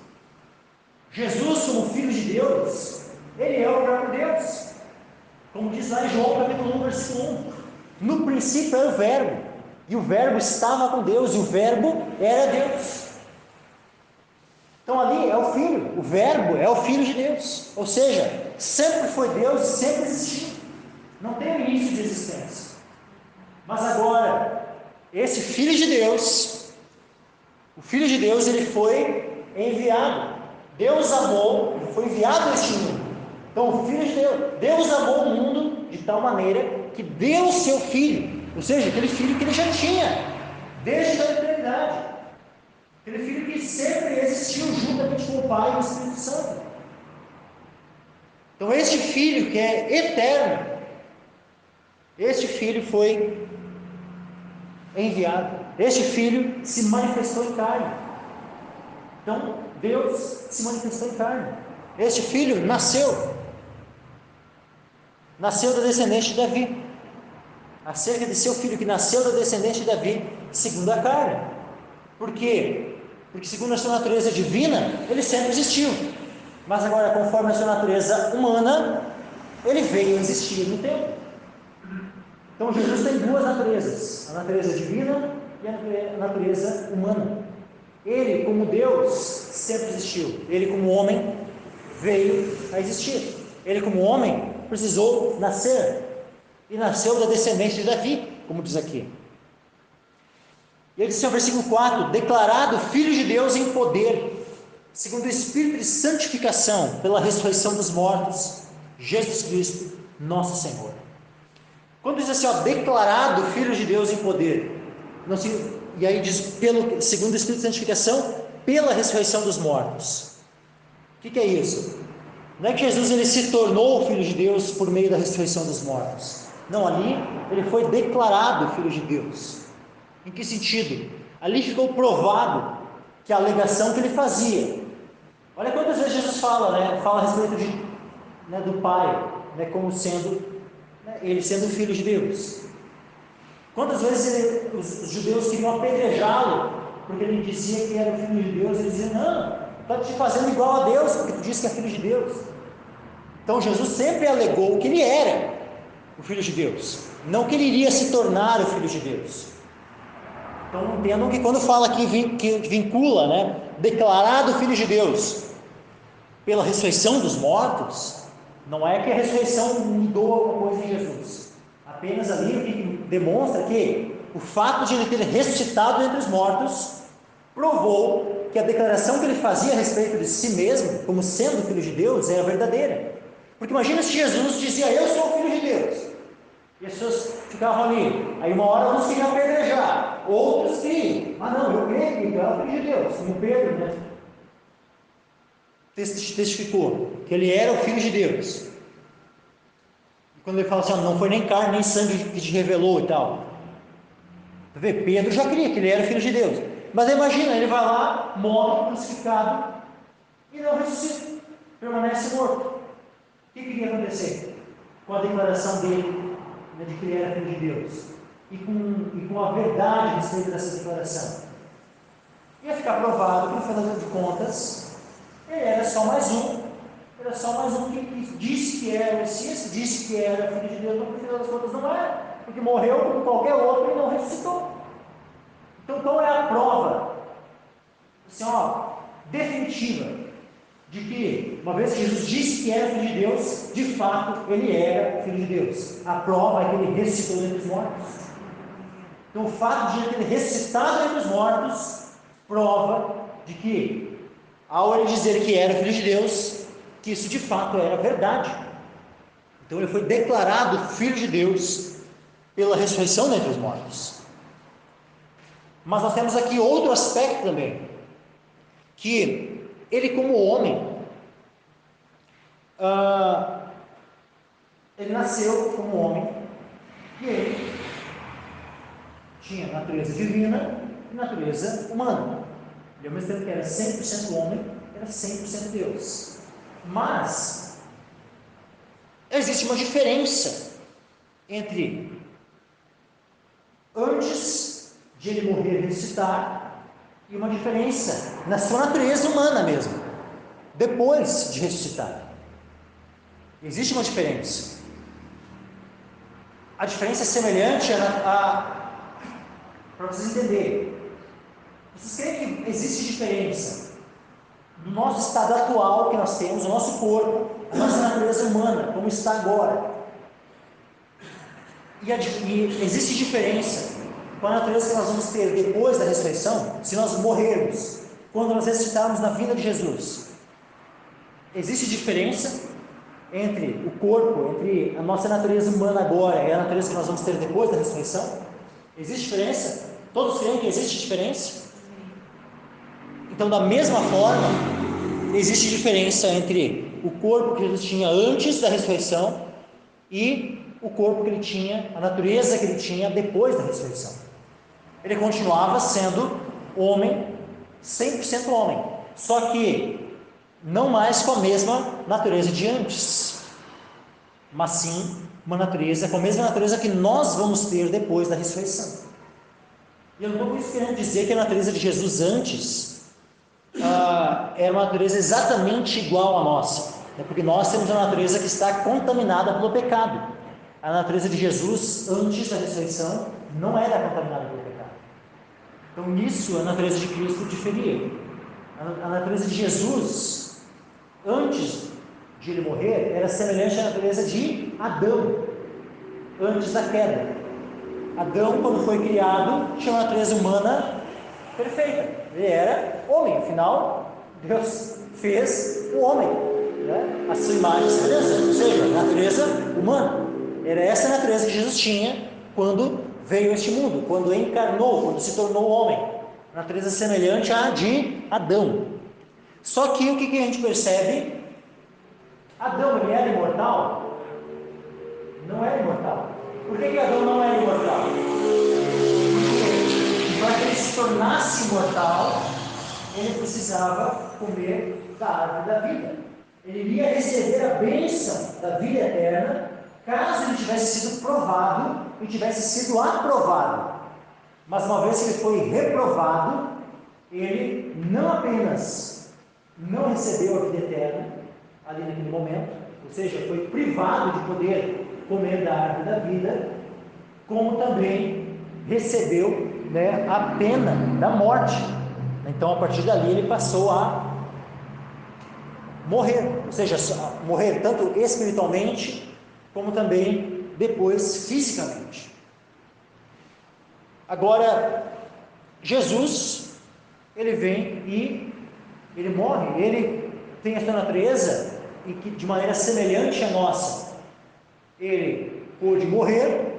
Jesus como Filho de Deus, ele é o próprio Deus. Como diz lá em João capítulo 1, versículo 1: no princípio era o Verbo, e o Verbo estava com Deus, e o Verbo era Deus. Então ali é o Filho, o Verbo é o Filho de Deus, ou seja, sempre foi Deus e sempre existiu, não tem início de existência. Mas agora, esse Filho de Deus, o Filho de Deus, ele foi enviado. Deus amou, ele foi enviado a este mundo. Então o Filho de Deus amou o mundo de tal maneira que deu o seu Filho, ou seja, aquele Filho que ele já tinha desde a eternidade, aquele Filho que sempre existiu juntamente com o Pai e o Espírito Santo. Então este Filho que é eterno, este Filho foi enviado, este Filho se manifestou em carne. Então Deus se manifestou em carne. Este Filho nasceu da descendente de Davi. Acerca de seu Filho que nasceu da descendente de Davi, segundo a carne. Por quê? Porque segundo a sua natureza divina, ele sempre existiu. Mas agora, conforme a sua natureza humana, ele veio a existir no tempo. Então Jesus tem duas naturezas: a natureza divina e a natureza humana. Ele, como Deus, sempre existiu. Ele, como homem, veio a existir. Ele, como homem, precisou nascer. E nasceu da descendência de Davi, como diz aqui. E ele diz no versículo 4: declarado Filho de Deus em poder, segundo o Espírito de santificação, pela ressurreição dos mortos, Jesus Cristo, nosso Senhor. Quando diz assim, declarado Filho de Deus em poder, não se, e aí diz, segundo o Espírito de santificação, pela ressurreição dos mortos. O que é isso? Não é que Jesus ele se tornou o Filho de Deus por meio da ressurreição dos mortos. Não, ali ele foi declarado Filho de Deus. Em que sentido? Ali ficou provado que a alegação que ele fazia. Olha quantas vezes Jesus fala, fala a respeito do Pai, como sendo, ele sendo o Filho de Deus. Quantas vezes os judeus queriam apedrejá-lo, porque ele dizia que era o Filho de Deus, ele dizia: não, está te fazendo igual a Deus, porque tu diz que é Filho de Deus. Então Jesus sempre alegou que ele era o Filho de Deus, não que ele iria se tornar o Filho de Deus. Então entendam que quando fala aqui, que vincula, declarado Filho de Deus pela ressurreição dos mortos, Não é que a ressurreição mudou alguma coisa em Jesus. Apenas ali o que demonstra que o fato de ele ter ressuscitado entre os mortos provou que a declaração que ele fazia a respeito de si mesmo, como sendo filho de Deus, era verdadeira. Porque imagina se Jesus dizia: eu sou o filho de Deus. E as pessoas ficavam ali. Aí uma hora uns queriam apedrejar, outros que, não, eu creio que ele é o filho de Deus, como Pedro, né? Testificou que ele era o filho de Deus. E quando ele fala assim: não foi nem carne nem sangue que te revelou e tal. Você vê, Pedro já cria que ele era o filho de Deus. Mas imagina, ele vai lá, morre, crucificado, e não ressuscita, permanece morto. O que iria acontecer com a declaração dele, né, de que ele era filho de Deus? E com a verdade a respeito dessa declaração? Ia ficar provado que, no final de contas, ele era só mais um. Era só mais um que disse que era o Messias, disse que era filho de Deus, mas no final das contas não era, porque morreu como qualquer outro e não ressuscitou. Então, qual é a prova, assim, definitiva, de que, uma vez que Jesus disse que era filho de Deus, de fato ele era filho de Deus? A prova é que ele ressuscitou dentre os mortos. Então, o fato de ele ter ressuscitado dentre os mortos prova de que, ao ele dizer que era filho de Deus, que isso de fato era verdade. Então ele foi declarado filho de Deus pela ressurreição dentre os mortos. Mas nós temos aqui outro aspecto também, que ele, como homem, ele nasceu como homem, e ele tinha natureza divina e natureza humana. Ele, ao mesmo tempo que era 100% homem, era 100% Deus. Mas existe uma diferença entre antes de ele morrer e ressuscitar, e uma diferença na sua natureza humana mesmo, depois de ressuscitar. Existe uma diferença. A diferença é semelhante para vocês entenderem. Vocês creem que existe diferença no nosso estado atual que nós temos, o nosso corpo, a nossa natureza humana, como está agora? E existe diferença com a natureza que nós vamos ter depois da ressurreição, se nós morrermos, quando nós ressuscitarmos na vinda de Jesus. Existe diferença entre o corpo, entre a nossa natureza humana agora e a natureza que nós vamos ter depois da ressurreição? Existe diferença? Todos creem que existe diferença? Então, da mesma forma, existe diferença entre o corpo que Jesus tinha antes da ressurreição e o corpo que ele tinha, a natureza que ele tinha depois da ressurreição. Ele continuava sendo homem, 100% homem, só que não mais com a mesma natureza de antes, mas sim uma natureza, com a mesma natureza que nós vamos ter depois da ressurreição. E eu não estou querendo dizer que a natureza de Jesus antes era uma natureza exatamente igual à nossa, porque nós temos uma natureza que está contaminada pelo pecado. A natureza de Jesus antes da ressurreição não era contaminada pelo pecado. Então nisso a natureza de Cristo diferia. A natureza de Jesus antes de ele morrer era semelhante à natureza de Adão antes da queda. Adão, quando foi criado, tinha uma natureza humana perfeita. Ele era homem, afinal Deus fez o homem, né? A sua imagem e semelhança, ou seja, a natureza humana. Era essa a natureza que Jesus tinha quando veio a este mundo, quando encarnou, quando se tornou homem. A natureza semelhante à de Adão. Só que o que a gente percebe? Adão, ele era imortal? Não era imortal. Por que Adão não era imortal? Porque para que ele se tornasse imortal, ele precisava comer da árvore da vida. Ele iria receber a bênção da vida eterna, caso ele tivesse sido provado e tivesse sido aprovado. Mas uma vez que ele foi reprovado, ele não apenas não recebeu a vida eterna ali naquele momento, ou seja, foi privado de poder comer da árvore da vida, como também recebeu, né, a pena da morte. Então, a partir dali, ele passou a morrer, ou seja, morrer tanto espiritualmente, como também depois fisicamente. Agora, Jesus, ele vem e ele morre, ele tem a sua natureza, e que de maneira semelhante à nossa, ele pôde morrer,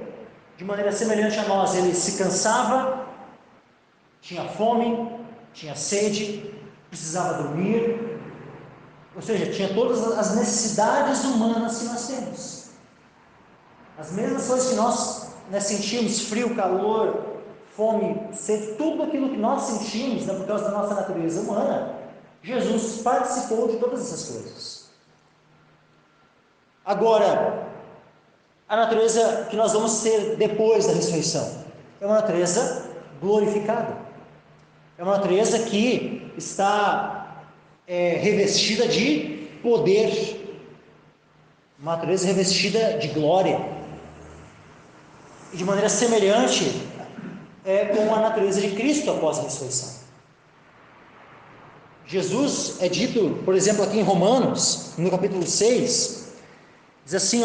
de maneira semelhante a nós, ele se cansava, tinha fome, tinha sede, precisava dormir, ou seja, tinha todas as necessidades humanas que nós temos, as mesmas coisas que nós, né, sentimos, frio, calor, fome, sede, tudo aquilo que nós sentimos, né, por causa da nossa natureza humana, Jesus participou de todas essas coisas. Agora, a natureza que nós vamos ter depois da ressurreição é uma natureza glorificada, é uma natureza que está revestida de poder, uma natureza revestida de glória, e de maneira semelhante com a natureza de Cristo após a ressurreição. Jesus é dito, por exemplo, aqui em Romanos, no capítulo 6, diz assim,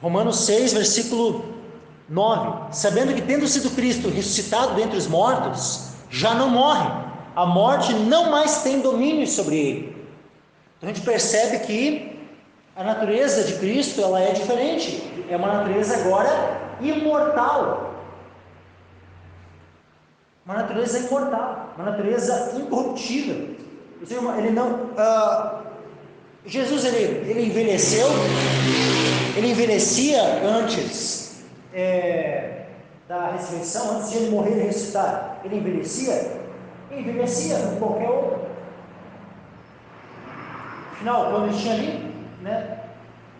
Romanos 6, versículo 9: sabendo que, tendo sido Cristo ressuscitado dentre os mortos, já não morre, a morte não mais tem domínio sobre ele. Então a gente percebe que a natureza de Cristo, ela é diferente, é uma natureza agora imortal, uma natureza imortal, uma natureza incorruptível. Ou seja, ele não, Jesus ele envelheceu, ele envelhecia antes da ressurreição, antes de ele morrer e ressuscitar. Ele envelhecia como qualquer outro. Afinal, quando ele tinha ali, né,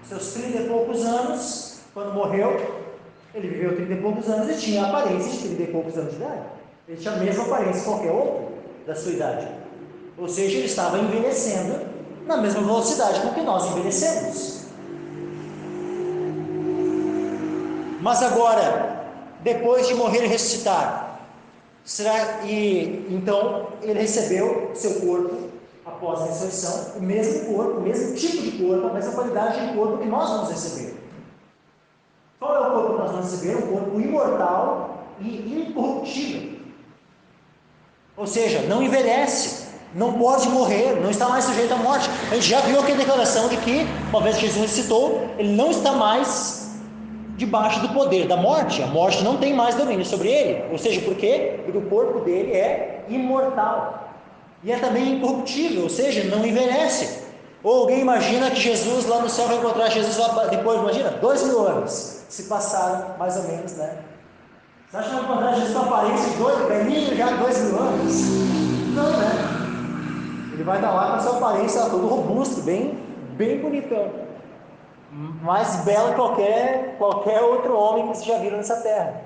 seus 30 e poucos anos, quando morreu, ele viveu 30 e poucos anos e tinha a aparência de 30 e poucos anos de idade. Ele tinha a mesma aparência que qualquer outro da sua idade. Ou seja, ele estava envelhecendo na mesma velocidade com que nós envelhecemos. Mas agora, depois de morrer e ressuscitar, então ele recebeu seu corpo após a ressurreição, o mesmo corpo, o mesmo tipo de corpo, a mesma qualidade de corpo que nós vamos receber. Qual é o corpo que nós vamos receber? Um corpo imortal e incorruptível. Ou seja, não envelhece, não pode morrer, não está mais sujeito à morte. A gente já viu aqui a declaração de que, uma vez que Jesus ressuscitou, ele não está mais debaixo do poder da morte. A morte não tem mais domínio sobre ele. Ou seja, por quê? Porque o corpo dele é imortal e é também incorruptível, ou seja, não envelhece. Ou alguém imagina que Jesus lá no céu vai encontrar Jesus lá depois, imagina, 2000 anos se passaram, mais ou menos, né? Você acha que vai encontrar Jesus com a aparência de velhinho já 2000 anos? Não, né? Ele vai estar lá com a sua aparência todo robusto, bem bonitão, mais belo que qualquer outro homem que vocês já viram nessa terra.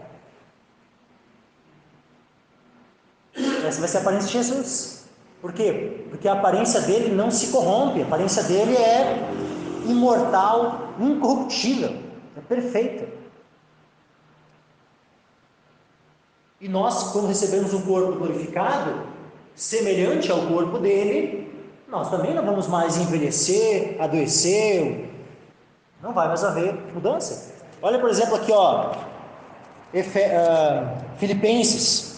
Essa vai ser a aparência de Jesus. Por quê? Porque a aparência dele não se corrompe, a aparência dele é imortal, incorruptível, é perfeita. E nós, quando recebemos um corpo glorificado, semelhante ao corpo dele, nós também não vamos mais envelhecer, adoecer, não vai mais haver mudança. Olha, por exemplo, aqui, Filipenses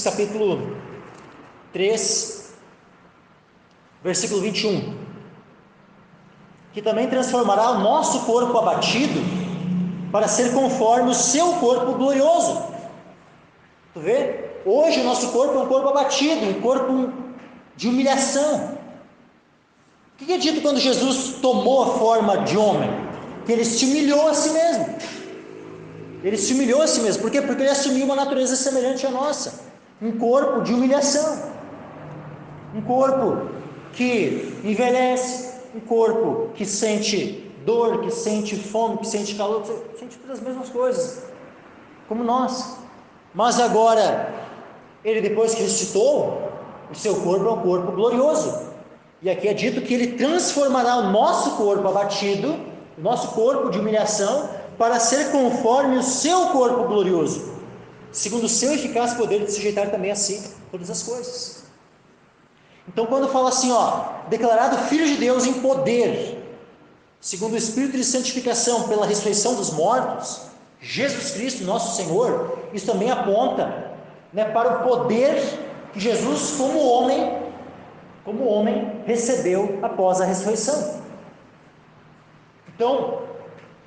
capítulo 3, versículo 21, que também transformará o nosso corpo abatido para ser conforme o seu corpo glorioso. Tu vê? Hoje o nosso corpo é um corpo abatido, um corpo de humilhação. O que é dito quando Jesus tomou a forma de homem? Que ele se humilhou a si mesmo. Ele se humilhou a si mesmo. Por quê? Porque ele assumiu uma natureza semelhante à nossa. Um corpo de humilhação. Um corpo que envelhece. Um corpo que sente dor, que sente fome, que sente calor, que sente todas as mesmas coisas, como nós. Mas agora, ele depois que ressuscitou, o seu corpo é um corpo glorioso. E aqui é dito que ele transformará o nosso corpo abatido, o nosso corpo de humilhação, para ser conforme o seu corpo glorioso. segundo o seu eficaz poder de sujeitar também a si todas as coisas. Então, quando fala assim, declarado Filho de Deus em poder, segundo o Espírito de santificação pela ressurreição dos mortos, Jesus Cristo, nosso Senhor, isso também aponta, para o poder que Jesus, como homem, recebeu após a ressurreição. Então,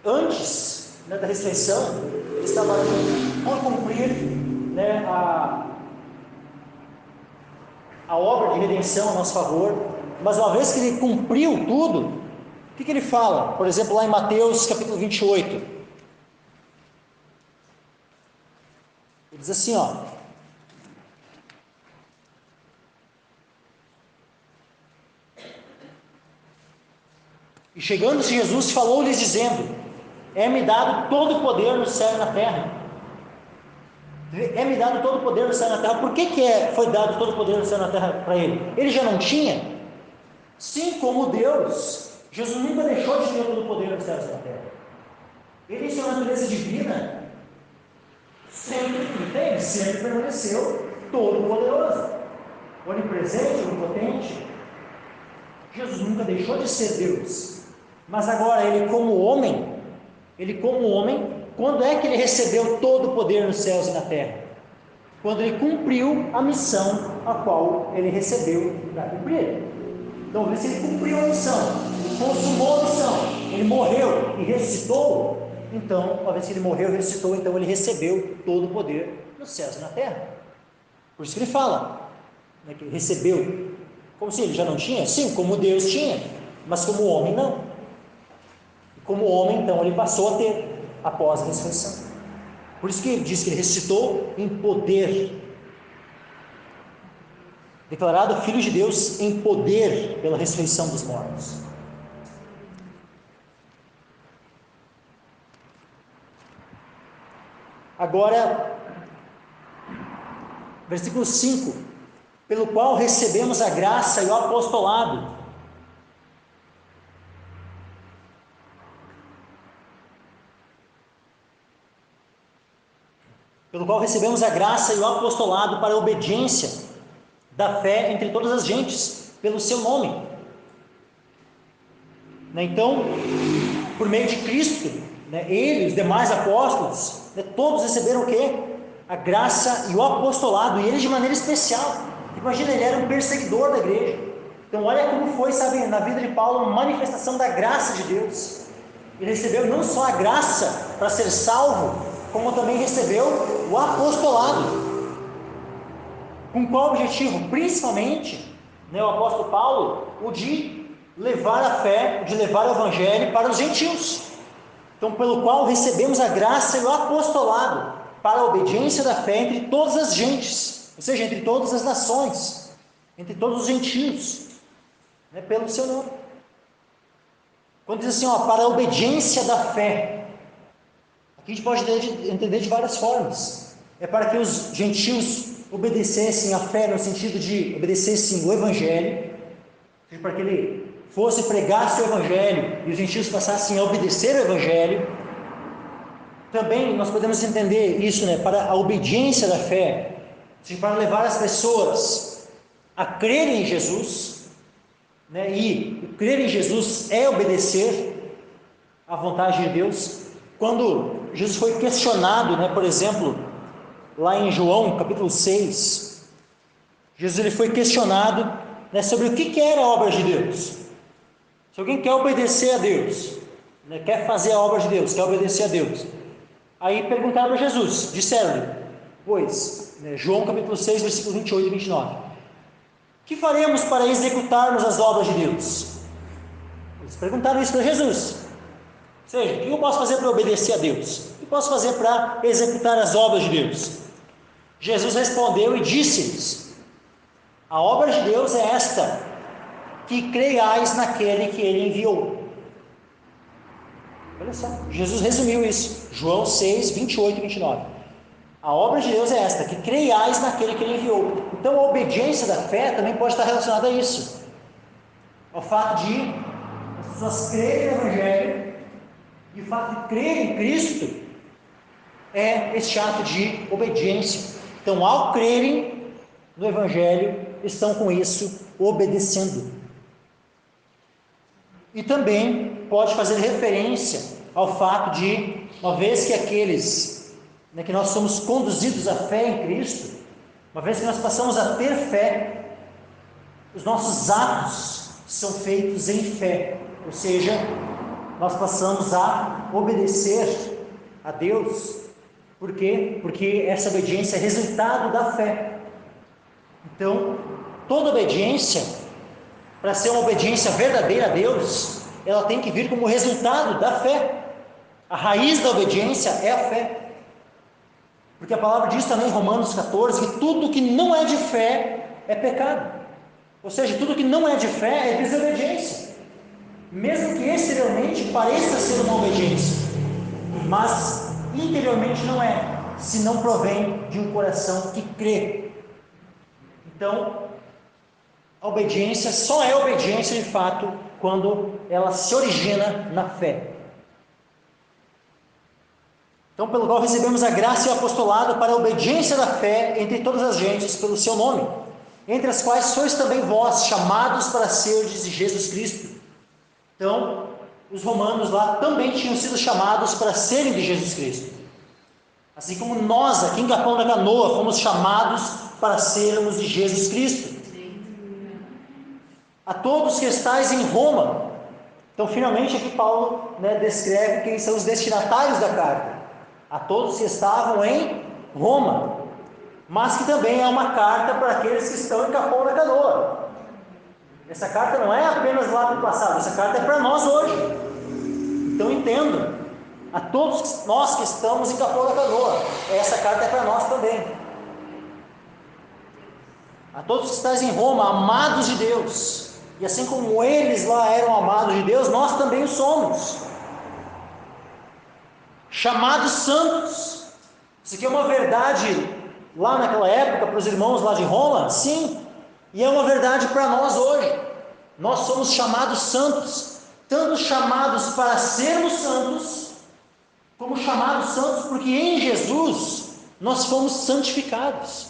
antes da ressurreição, ele estava por cumprir a obra de redenção a nosso favor, mas uma vez que ele cumpriu tudo, o que ele fala? Por exemplo, lá em Mateus capítulo 28, ele diz assim, e chegando-se Jesus, falou-lhes dizendo: é-me dado todo o poder no céu e na terra. É-me dado todo o poder no céu e na terra. Por que foi dado todo o poder no céu e na terra para ele? Ele já não tinha? Sim, como Deus, Jesus nunca deixou de ter todo o poder no céu e na terra. Ele, em sua natureza divina, sempre permaneceu todo poderoso, onipresente, onipotente. Jesus nunca deixou de ser Deus. Mas agora, ele como homem, quando é que ele recebeu todo o poder nos céus e na terra? Quando ele cumpriu a missão a qual ele recebeu para cumprir. Então, se ele cumpriu a missão, ele consumou a missão, ele morreu e ressuscitou, então, uma vez que ele morreu e ressuscitou, então ele recebeu todo o poder nos céus e na terra. Por isso que ele fala, que ele recebeu, como se ele já não tinha? Sim, como Deus tinha, mas como homem não. E como homem, então, ele passou a ter após a ressurreição. Por isso que ele diz que ele ressuscitou em poder, declarado Filho de Deus em poder pela ressurreição dos mortos. Agora, versículo 5: pelo qual recebemos a graça e o apostolado. Pelo qual recebemos a graça e o apostolado para a obediência da fé entre todas as gentes, pelo seu nome. Então, por meio de Cristo, ele, os demais apóstolos, todos receberam o quê? A graça e o apostolado, e ele de maneira especial. Imagina, ele era um perseguidor da igreja. Então, olha como foi, na vida de Paulo, uma manifestação da graça de Deus. Ele recebeu não só a graça para ser salvo, como também recebeu o apostolado. Com qual objetivo? Principalmente, o apóstolo Paulo, o de levar a fé, de levar o evangelho para os gentios. Então, pelo qual recebemos a graça e o apostolado para a obediência da fé entre todas as gentes, ou seja, entre todas as nações, entre todos os gentios, pelo seu nome. Quando diz assim, para a obediência da fé, aqui a gente pode entender de várias formas. É para que os gentios obedecessem a fé no sentido de obedecessem o evangelho, para que ele fosse pregar o evangelho e os gentios passassem a obedecer o evangelho. Também nós podemos entender isso, para a obediência da fé, para levar as pessoas a crerem em Jesus, e crer em Jesus é obedecer à vontade de Deus. Quando Jesus foi questionado, por exemplo, lá em João capítulo 6, Jesus ele foi questionado, sobre o que era a obra de Deus. Se alguém quer obedecer a Deus, quer fazer a obra de Deus, quer obedecer a Deus, aí perguntaram a Jesus, disseram-lhe, pois, João capítulo 6, versículos 28 e 29, que faremos para executarmos as obras de Deus? Eles perguntaram isso para Jesus. Ou seja, o que eu posso fazer para obedecer a Deus? O que eu posso fazer para executar as obras de Deus? Jesus respondeu e disse-lhes: a obra de Deus é esta, que creiais naquele que ele enviou. Olha só, Jesus resumiu isso, João 6, 28 e 29. A obra de Deus é esta, que creiais naquele que ele enviou. Então a obediência da fé também pode estar relacionada a isso, ao fato de as pessoas crerem no evangelho, e o fato de crer em Cristo é este ato de obediência. Então, ao crerem no Evangelho, estão com isso obedecendo. E também pode fazer referência ao fato de, uma vez que aqueles, que nós somos conduzidos à fé em Cristo, uma vez que nós passamos a ter fé, os nossos atos são feitos em fé, ou seja, nós passamos a obedecer a Deus. Por quê? Porque essa obediência é resultado da fé. Então, toda obediência, para ser uma obediência verdadeira a Deus, ela tem que vir como resultado da fé. A raiz da obediência é a fé. Porque a palavra diz também em Romanos 14 que tudo que não é de fé é pecado. Ou seja, tudo que não é de fé é desobediência. Mesmo que exteriormente pareça ser uma obediência, mas interiormente não é, se não provém de um coração que crê. Então, a obediência só é obediência de fato quando ela se origina na fé. Então, pelo qual recebemos a graça e o apostolado para a obediência da fé entre todas as gentes pelo seu nome, entre as quais sois também vós chamados para serdes de Jesus Cristo. Então, os romanos lá também tinham sido chamados para serem de Jesus Cristo. Assim como nós aqui em Capão da Canoa fomos chamados para sermos de Jesus Cristo. A todos que estáis em Roma. Então, finalmente aqui Paulo descreve quem são os destinatários da carta. A todos que estavam em Roma. Mas que também é uma carta para aqueles que estão em Capão da Canoa. Essa carta não é apenas lá do passado, essa carta é para nós hoje. Então entendam, a todos nós que estamos em Capão da Canoa, essa carta é para nós também. A todos que estáis em Roma, amados de Deus, e assim como eles lá eram amados de Deus, nós também o somos. Chamados santos. Isso aqui é uma verdade lá naquela época para os irmãos lá de Roma? Sim. E é uma verdade para nós hoje. Nós somos chamados santos, tanto chamados para sermos santos, como chamados santos porque em Jesus nós fomos santificados.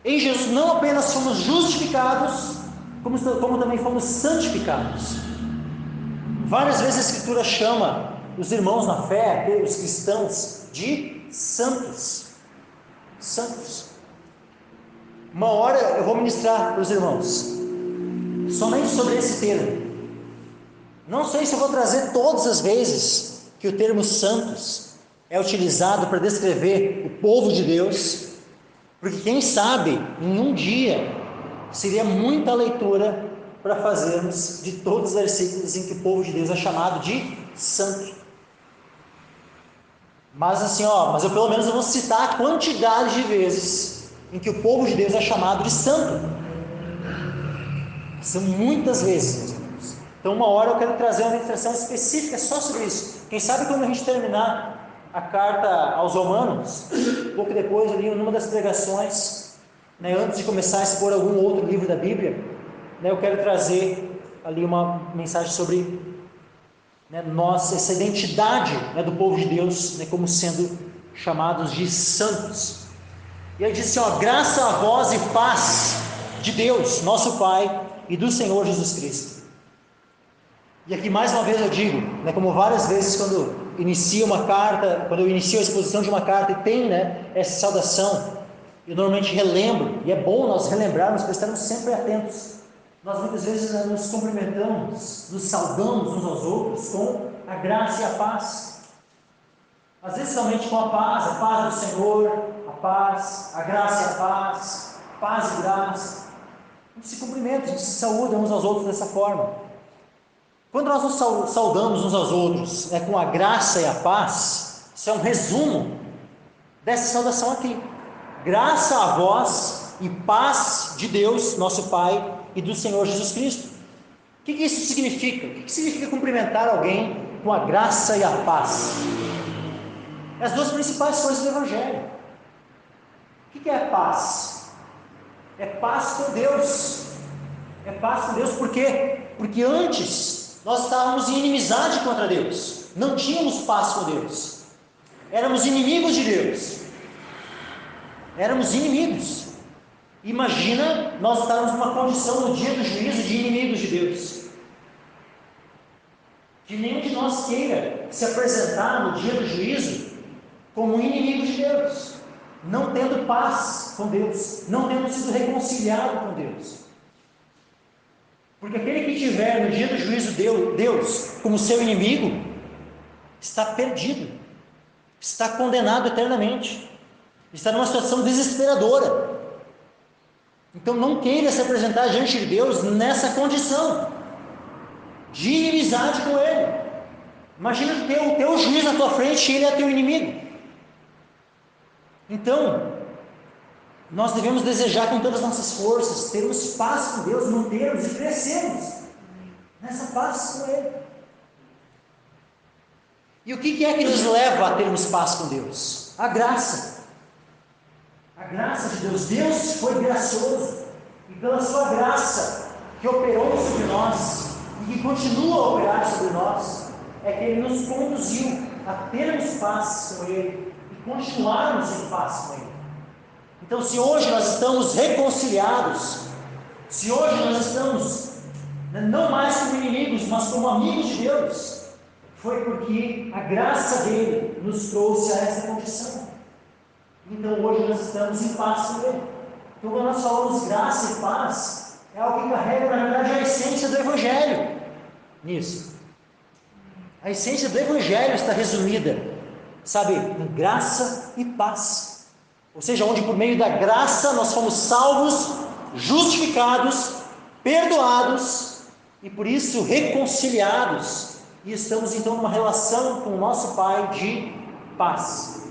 Em Jesus não apenas fomos justificados, como também fomos santificados. Várias vezes a Escritura chama os irmãos na fé, os cristãos, de santos. Santos. Uma hora eu vou ministrar para os irmãos somente sobre esse termo. Não sei se eu vou trazer todas as vezes que o termo santos é utilizado para descrever o povo de Deus, porque quem sabe em um dia seria muita leitura para fazermos de todos os versículos em que o povo de Deus é chamado de santo. Mas assim, mas eu pelo menos vou citar a quantidade de vezes em que o povo de Deus é chamado de santo. São muitas vezes, meus irmãos. Então uma hora eu quero trazer uma ministração específica só sobre isso. Quem sabe quando a gente terminar a carta aos Romanos, pouco depois ali numa das pregações, antes de começar a expor algum outro livro da Bíblia, eu quero trazer ali uma mensagem sobre nossa, essa identidade do povo de Deus, como sendo chamados de santos. E ele diz assim, graça a vós e paz de Deus, nosso Pai, e do Senhor Jesus Cristo. E aqui mais uma vez eu digo, como várias vezes quando eu inicio a exposição de uma carta e tem essa saudação, eu normalmente relembro, e é bom nós relembrarmos, para estarmos sempre atentos. Nós muitas vezes nos cumprimentamos, nos saudamos uns aos outros com a graça e a paz. Às vezes somente com a paz do Senhor, a paz, a graça e a paz e graça. A gente se cumprimenta, a gente se saúda uns aos outros dessa forma. Quando nós nos saudamos uns aos outros com a graça e a paz, isso é um resumo dessa saudação aqui. Graça a vós e paz de Deus, nosso Pai, e do Senhor Jesus Cristo. O que isso significa? O que significa cumprimentar alguém com a graça e a paz? As duas principais coisas do Evangelho. O que é paz? É paz com Deus. É paz com Deus por quê? Porque antes nós estávamos em inimizade contra Deus. Não tínhamos paz com Deus. éramos inimigos de Deus. Éramos inimigos. Imagina nós estarmos numa condição no dia do juízo de inimigos de Deus. Que nenhum de nós queira se apresentar no dia do juízo como um inimigo de Deus, não tendo paz com Deus, não tendo sido reconciliado com Deus. Porque aquele que tiver no dia do juízo Deus como seu inimigo, está perdido, está condenado eternamente, está numa situação desesperadora. Então não queira se apresentar diante de Deus nessa condição de inimizade com Ele. Imagina o teu juiz na tua frente e ele é teu inimigo. Então, nós devemos desejar com todas as nossas forças termos paz com Deus, mantermos e crescermos nessa paz com Ele. E o que é que nos leva a termos paz com Deus? A graça. A graça de Deus. Deus foi gracioso, e pela sua graça que operou sobre nós e que continua a operar sobre nós, é que Ele nos conduziu a termos paz com Ele e continuarmos em paz com Ele. Então, se hoje nós estamos reconciliados, se hoje nós estamos não mais como inimigos, mas como amigos de Deus, foi porque a graça dele nos trouxe a essa condição. Então hoje nós estamos em paz com Ele. Então quando nós falamos graça e paz, é algo que carrega na verdade a essência do Evangelho nisso. A essência do Evangelho está resumida, sabe, em graça e paz. Ou seja, onde por meio da graça nós fomos salvos, justificados, perdoados e por isso reconciliados. E estamos então numa relação com o nosso Pai de paz.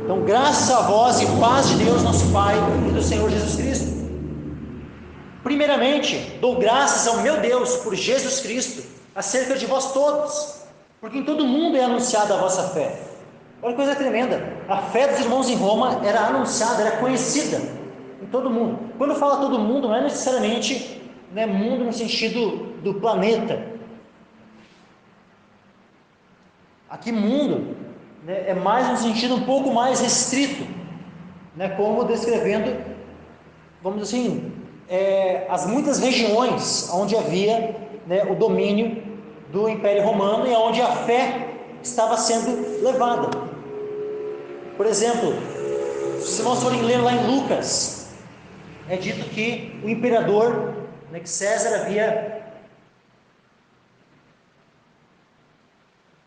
Então, graça a vós e paz de Deus, nosso Pai, e do Senhor Jesus Cristo. Primeiramente, dou graças ao meu Deus por Jesus Cristo, acerca de vós todos, porque em todo mundo é anunciada a vossa fé. Olha que coisa tremenda, a fé dos irmãos em Roma era anunciada, era conhecida em todo mundo. Quando fala todo mundo, não é necessariamente mundo no sentido do planeta. Aqui mundo é mais um sentido um pouco mais restrito, como descrevendo, vamos dizer assim, as muitas regiões onde havia o domínio do Império Romano e onde a fé estava sendo levada. Por exemplo, se os irmãos forem ler lá em Lucas, é dito que o imperador, que César havia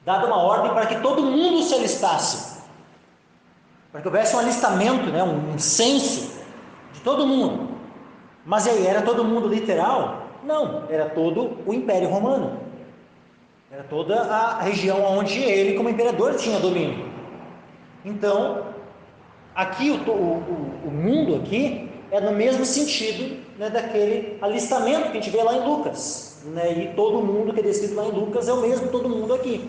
dado uma ordem para que todo mundo se alistasse, para que houvesse um alistamento, um censo de todo mundo. Mas aí era todo mundo literal? Não, era todo o Império Romano, era toda a região onde ele como imperador tinha domínio. Então aqui o mundo aqui é no mesmo sentido daquele alistamento que a gente vê lá em Lucas, e todo mundo que é descrito lá em Lucas é o mesmo todo mundo aqui.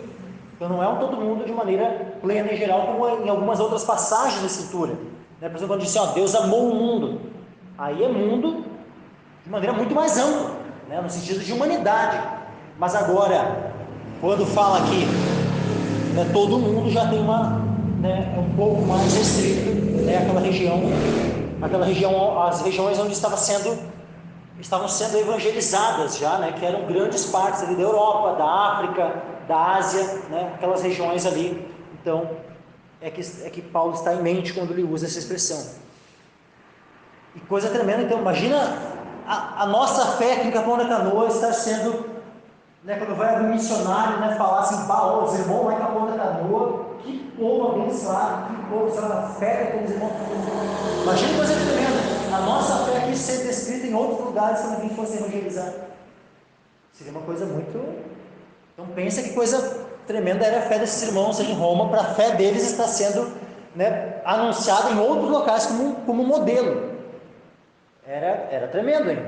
Então não é um todo mundo de maneira plena e geral, como em algumas outras passagens da Escritura. Por exemplo, quando diz assim, Deus amou o mundo. Aí é mundo de maneira muito mais ampla, no sentido de humanidade. Mas agora, quando fala aqui, todo mundo já tem um pouco mais restrito, aquela região, as regiões onde estavam sendo evangelizadas já, que eram grandes partes ali da Europa, da África, da Ásia, aquelas regiões ali. Então é que Paulo está em mente quando ele usa essa expressão. E coisa tremenda. Então imagina a nossa fé aqui em Capão da Canoa estar sendo, quando vai algum missionário, falar assim, os irmãos lá em Capão da Canoa, que povo abençoado, que povo abençoado, a fé daqueles irmãos. Imagina coisa tremenda, a nossa fé aqui ser descrita em outros lugares quando alguém fosse evangelizar. Seria uma coisa muito... Então pensa que coisa tremenda era a fé desses irmãos em Roma, para a fé deles estar sendo anunciada em outros locais como modelo. Era tremendo, hein?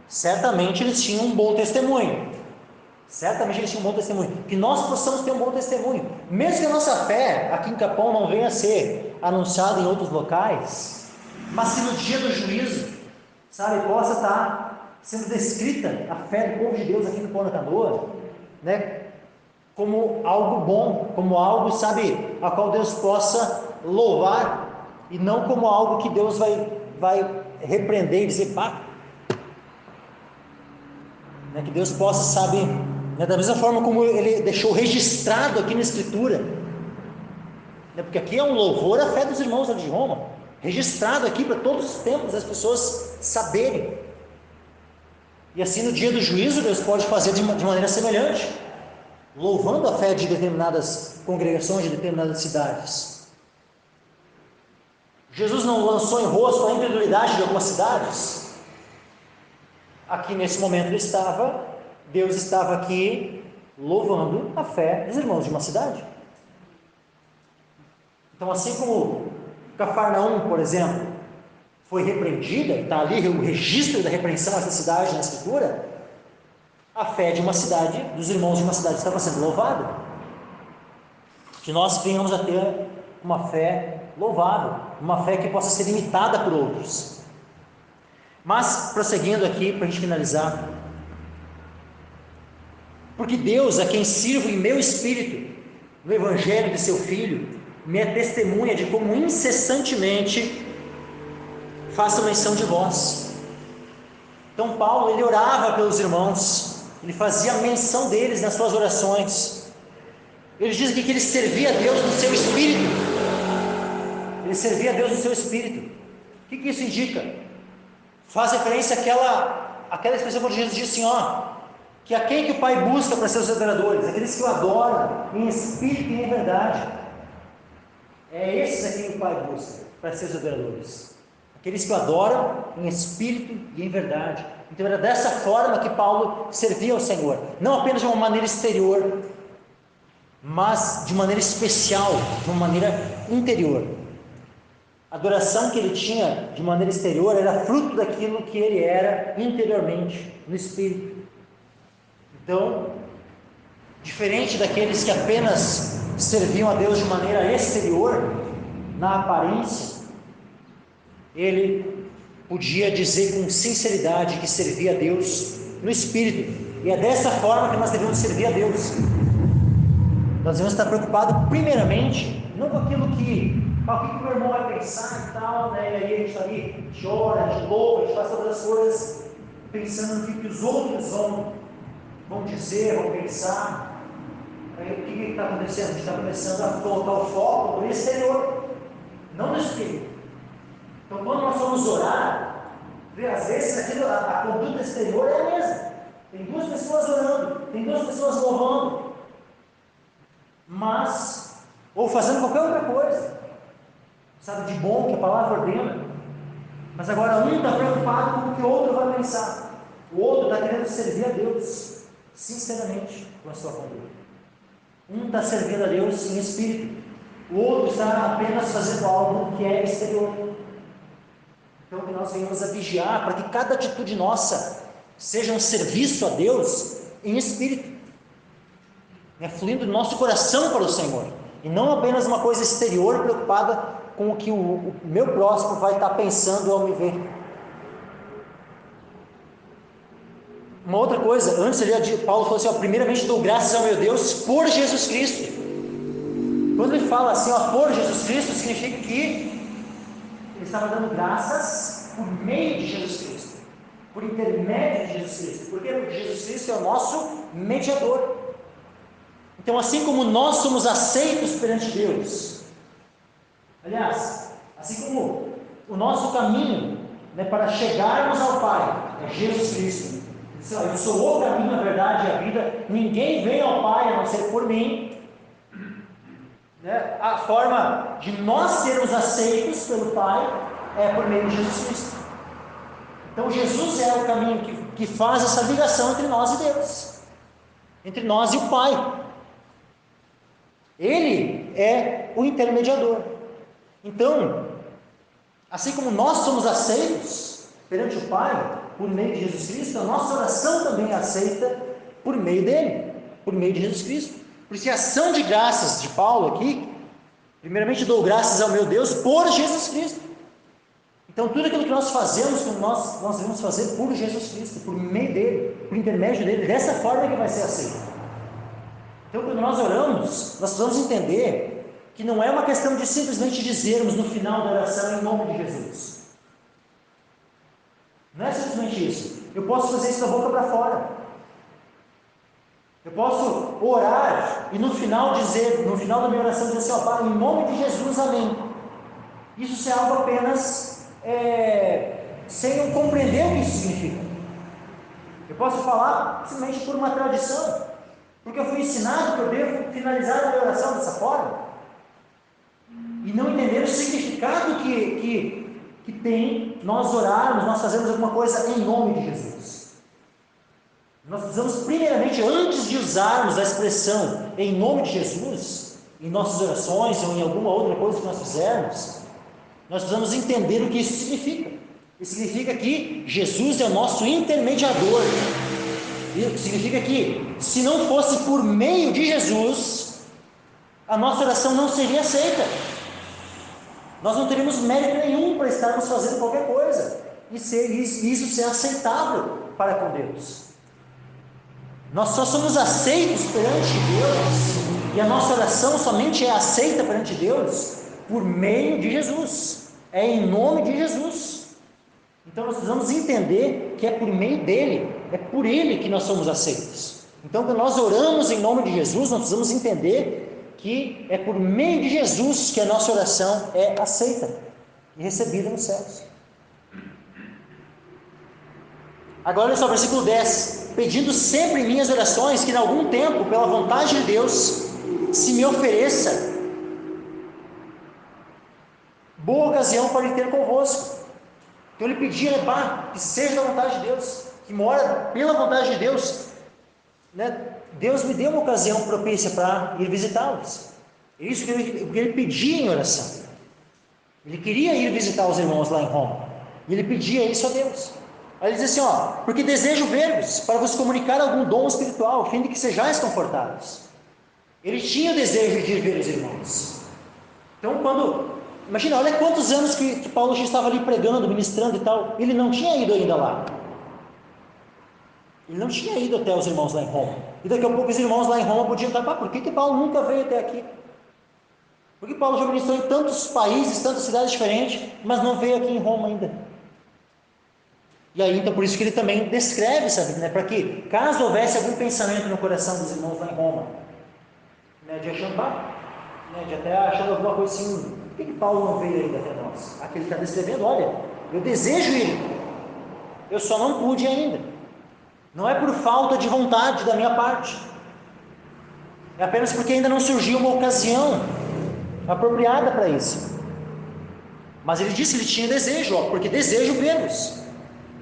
Certamente eles tinham um bom testemunho. Que nós possamos ter um bom testemunho. Mesmo que a nossa fé aqui em Capão não venha a ser anunciada em outros locais, mas que no dia do juízo, possa estar sendo descrita a fé do povo de Deus aqui no Capão da Canoa, como algo bom, como algo, sabe, a qual Deus possa louvar, e não como algo que Deus vai repreender e dizer, pá, né, que Deus possa, sabe, né, da mesma forma como Ele deixou registrado aqui na Escritura, né, porque aqui é um louvor à fé dos irmãos lá de Roma, registrado aqui para todos os tempos, as pessoas saberem, e assim no dia do juízo Deus pode fazer de maneira semelhante, louvando a fé de determinadas congregações, de determinadas cidades. Jesus não lançou em rosto a incredulidade de algumas cidades. Aqui nesse momento Deus estava aqui louvando a fé dos irmãos de uma cidade. Então, assim como Cafarnaum, por exemplo, foi repreendida, está ali o registro da repreensão a essa cidade na Escritura, a fé de uma cidade, dos irmãos de uma cidade, estava sendo louvada. Que nós venhamos a ter uma fé louvável, uma fé que possa ser imitada por outros. Mas, prosseguindo aqui, para a gente finalizar, porque Deus, a quem sirvo em meu espírito, no Evangelho de seu Filho, me é testemunha de como incessantemente faço menção de vós. Então Paulo, ele orava pelos irmãos, ele fazia menção deles nas suas orações. Ele diz aqui que ele servia a Deus no seu espírito. Ele servia a Deus no seu espírito. O que isso indica? Faz referência àquela expressão quando Jesus diz assim, que a quem que o Pai busca para seus adoradores? Aqueles que o adoram em espírito e em verdade. É esses a quem o Pai busca para seus adoradores. Aqueles que o adoram em espírito e em verdade. Então era dessa forma que Paulo servia ao Senhor. Não apenas de uma maneira exterior, mas de maneira especial, de uma maneira interior. A adoração que ele tinha de maneira exterior era fruto daquilo que ele era interiormente, no espírito. Então, diferente daqueles que apenas serviam a Deus de maneira exterior, na aparência, ele podia dizer com sinceridade que servia a Deus no espírito. E é dessa forma que nós devemos servir a Deus. Nós devemos estar preocupados primeiramente, não com aquilo que o meu irmão vai pensar e tal, né? E aí a gente está ali, a gente ora, a gente louva, a gente faz todas as coisas, pensando no que os outros vão dizer, vão pensar. Aí o que está acontecendo? A gente está começando a colocar o foco no exterior, não no espírito. Então quando nós vamos orar, às vezes a conduta exterior é a mesma. Tem duas pessoas orando, tem duas pessoas louvando, ou fazendo qualquer outra coisa, sabe, de bom que a palavra ordena, mas agora um está preocupado com o que o outro vai pensar, o outro está querendo servir a Deus sinceramente com a sua conduta. Um está servindo a Deus em espírito, o outro está apenas fazendo algo que é exterior. Então que nós venhamos a vigiar para que cada atitude nossa seja um serviço a Deus em espírito, fluindo do nosso coração para o Senhor, e não apenas uma coisa exterior preocupada com o que o meu próximo vai estar pensando ao me ver. Uma outra coisa, antes ali Paulo falou assim, primeiramente dou graças ao meu Deus por Jesus Cristo. Quando ele fala assim, por Jesus Cristo, significa que ele estava dando graças por meio de Jesus Cristo, por intermédio de Jesus Cristo. Por quê? Porque Jesus Cristo é o nosso mediador. Então, assim como nós somos aceitos perante Deus, aliás, assim como o nosso caminho, para chegarmos ao Pai é Jesus Cristo. Eu sou o caminho, a verdade e a vida. Ninguém vem ao Pai a não ser por mim. A forma de nós sermos aceitos pelo Pai é por meio de Jesus Cristo. Então Jesus é o caminho que faz essa ligação entre nós e Deus, entre nós e o Pai. Ele é o intermediador. Então, assim como nós somos aceitos perante o Pai por meio de Jesus Cristo, a nossa oração também é aceita por meio dele, por meio de Jesus Cristo. Por isso a ação de graças de Paulo aqui, primeiramente dou graças ao meu Deus por Jesus Cristo. Então tudo aquilo que nós fazemos, nós devemos fazer por Jesus Cristo, por meio dele, por intermédio dele, dessa forma que vai ser aceito. Então, quando nós oramos, nós precisamos entender que não é uma questão de simplesmente dizermos no final da oração em nome de Jesus. Não é simplesmente isso. Eu posso fazer isso da boca para fora. Eu posso orar e no final da minha oração dizer assim, ó, Pai, em nome de Jesus, amém. Isso é algo apenas sem eu compreender o que isso significa. Eu posso falar simplesmente por uma tradição, porque eu fui ensinado que eu devo finalizar a minha oração dessa forma, e não entender o significado que tem nós orarmos, nós fazermos alguma coisa em nome de Jesus. Nós precisamos, primeiramente, antes de usarmos a expressão em nome de Jesus, em nossas orações ou em alguma outra coisa que nós fizermos, nós precisamos entender o que isso significa. Isso significa que Jesus é o nosso intermediador. Isso significa que, se não fosse por meio de Jesus, a nossa oração não seria aceita. Nós não teríamos mérito nenhum para estarmos fazendo qualquer coisa e isso ser aceitável para com Deus. Nós só somos aceitos perante Deus, e a nossa oração somente é aceita perante Deus por meio de Jesus, é em nome de Jesus. Então nós precisamos entender que é por meio dele, é por ele que nós somos aceitos. Então, quando nós oramos em nome de Jesus, nós precisamos entender que é por meio de Jesus que a nossa oração é aceita e recebida nos céus. Agora olha só, versículo 10: pedindo sempre em minhas orações que em algum tempo, pela vontade de Deus, se me ofereça boa ocasião para ir ter convosco. Então ele pedia, que seja da vontade de Deus, que mora pela vontade de Deus, né? Deus me deu uma ocasião propícia para ir visitá-los. É isso que ele pedia em oração. Ele queria ir visitar os irmãos lá em Roma, e ele pedia isso a Deus. Aí ele diz assim, porque desejo ver-vos, para vos comunicar algum dom espiritual, a fim de que sejais confortados. Ele tinha o desejo de ir ver os irmãos. Então, imagina, olha quantos anos que Paulo já estava ali pregando, ministrando e tal, ele não tinha ido ainda lá. Ele não tinha ido até os irmãos lá em Roma. E daqui a pouco os irmãos lá em Roma podiam estar, por que Paulo nunca veio até aqui? Porque Paulo já ministrou em tantos países, tantas cidades diferentes, mas não veio aqui em Roma ainda. E aí, então, por isso que ele também descreve, sabe, né, para que, caso houvesse algum pensamento no coração dos irmãos lá em Roma, né, de achando, de até achando alguma coisa assim, por que Paulo não veio ainda até nós? Aqui ele está descrevendo, olha, eu desejo ir, eu só não pude ainda. Não é por falta de vontade da minha parte, é apenas porque ainda não surgiu uma ocasião apropriada para isso. Mas ele disse que ele tinha desejo, porque desejo vê-los.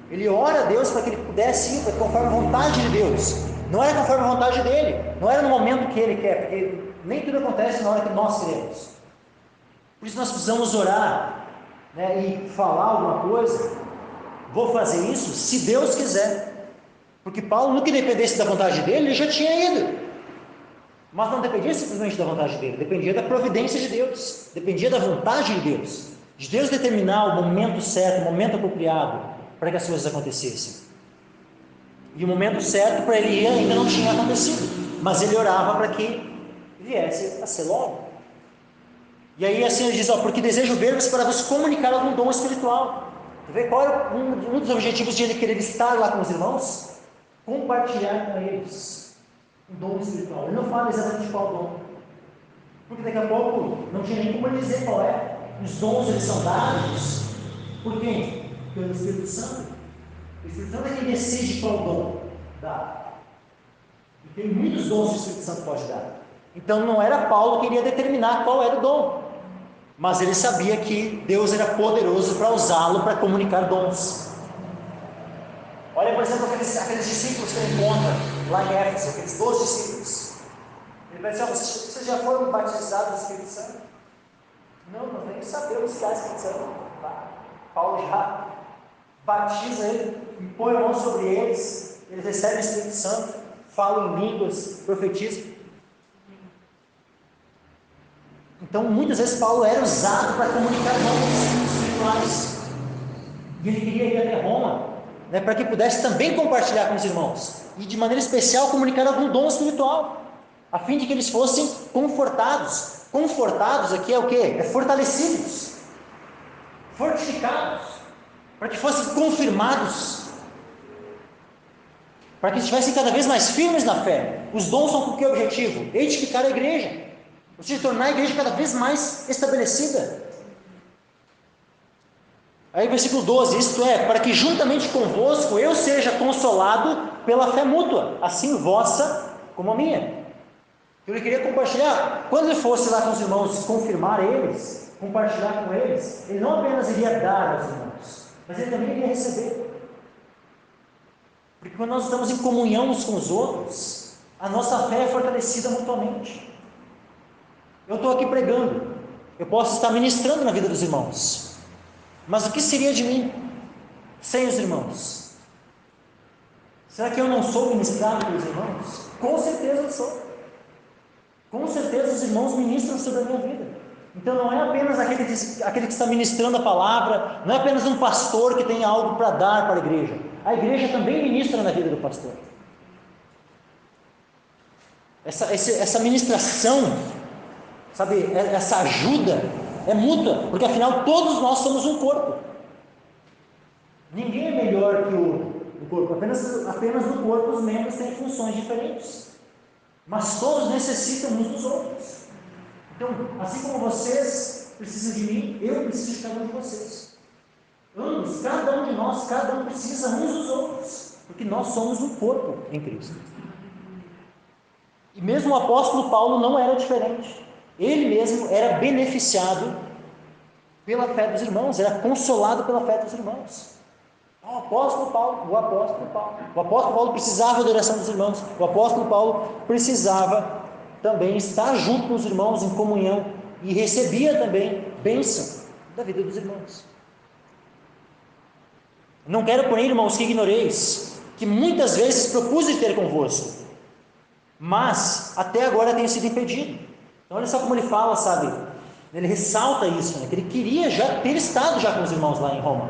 Ele ora a Deus para que ele pudesse ir conforme a vontade de Deus. Não era conforme a vontade dele, não era no momento que ele quer, porque nem tudo acontece na hora que nós queremos. Por isso nós precisamos orar, né, e falar alguma coisa. Vou fazer isso se Deus quiser. Porque Paulo, no que dependesse da vontade dele, ele já tinha ido. Mas não dependia simplesmente da vontade dele, dependia da providência de Deus, dependia da vontade de Deus determinar o momento certo, o momento apropriado para que as coisas acontecessem. E o momento certo para ele ir ainda não tinha acontecido, mas ele orava para que viesse a ser logo. E aí assim ele diz, porque desejo ver-vos para vos comunicar algum dom espiritual. Você vê qual era um dos objetivos de ele querer estar lá com os irmãos? Compartilhar com eles um dom espiritual. Ele não fala exatamente qual dom, porque daqui a pouco não tinha nem como ele dizer qual é. Os dons eles são dados por quem? Pelo Espírito Santo. O Espírito Santo é quem decide qual dom dá. E tem muitos dons que o Espírito Santo pode dar. Então não era Paulo que iria determinar qual era o dom, mas ele sabia que Deus era poderoso para usá-lo para comunicar dons. Olha, por exemplo, aqueles discípulos que ele encontra lá em Éfeso, aqueles 12 discípulos. Ele vai dizer, vocês já foram batizados no Espírito Santo? Não, nós nem sabemos que há Espírito Santo. Paulo já batiza ele, põe a mão sobre eles recebem o Espírito Santo, falam em línguas, profetizam. Então, muitas vezes Paulo era usado para comunicar dons espirituais. E ele queria ir até Roma, né, para que pudesse também compartilhar com os irmãos. E de maneira especial comunicar algum dom espiritual. a fim de que eles fossem confortados. Confortados aqui é o quê? É fortalecidos, fortificados, para que fossem confirmados, para que estivessem cada vez mais firmes na fé. Os dons são com que objetivo? Edificar a igreja, ou seja, tornar a igreja cada vez mais estabelecida. Aí versículo 12, isto é, para que juntamente convosco eu seja consolado pela fé mútua, assim vossa como a minha. Eu queria compartilhar, quando ele fosse lá com os irmãos, confirmar eles, compartilhar com eles, ele não apenas iria dar aos irmãos, mas ele também iria receber. Porque quando nós estamos em comunhão uns com os outros, a nossa fé é fortalecida mutuamente. Eu estou aqui pregando, eu posso estar ministrando na vida dos irmãos, mas o que seria de mim sem os irmãos? Será que eu não sou ministrado pelos irmãos? Com certeza eu sou. Com certeza os irmãos ministram sobre a minha vida. Então não é apenas aquele que está ministrando a palavra, não é apenas um pastor que tem algo para dar para a igreja. A igreja também ministra na vida do pastor. Essa ministração, sabe, essa ajuda é mútua, porque afinal todos nós somos um corpo. Ninguém é melhor que o corpo, apenas no corpo os membros têm funções diferentes. Mas todos necessitam uns dos outros. Então, assim como vocês precisam de mim, eu preciso de cada um de vocês. Ambos, cada um de nós, cada um precisa uns dos outros, porque nós somos um corpo em Cristo. E mesmo o apóstolo Paulo não era diferente. Ele mesmo era beneficiado pela fé dos irmãos, era consolado pela fé dos irmãos. O apóstolo Paulo precisava da oração dos irmãos. O apóstolo Paulo precisava também estar junto com os irmãos em comunhão e recebia também bênção da vida dos irmãos. Não quero, porém, irmãos, que ignoreis que muitas vezes propus de ter convosco, mas até agora tenho sido impedido. Então olha só como ele fala, sabe? Ele ressalta isso, né? Que ele queria já ter estado já com os irmãos lá em Roma,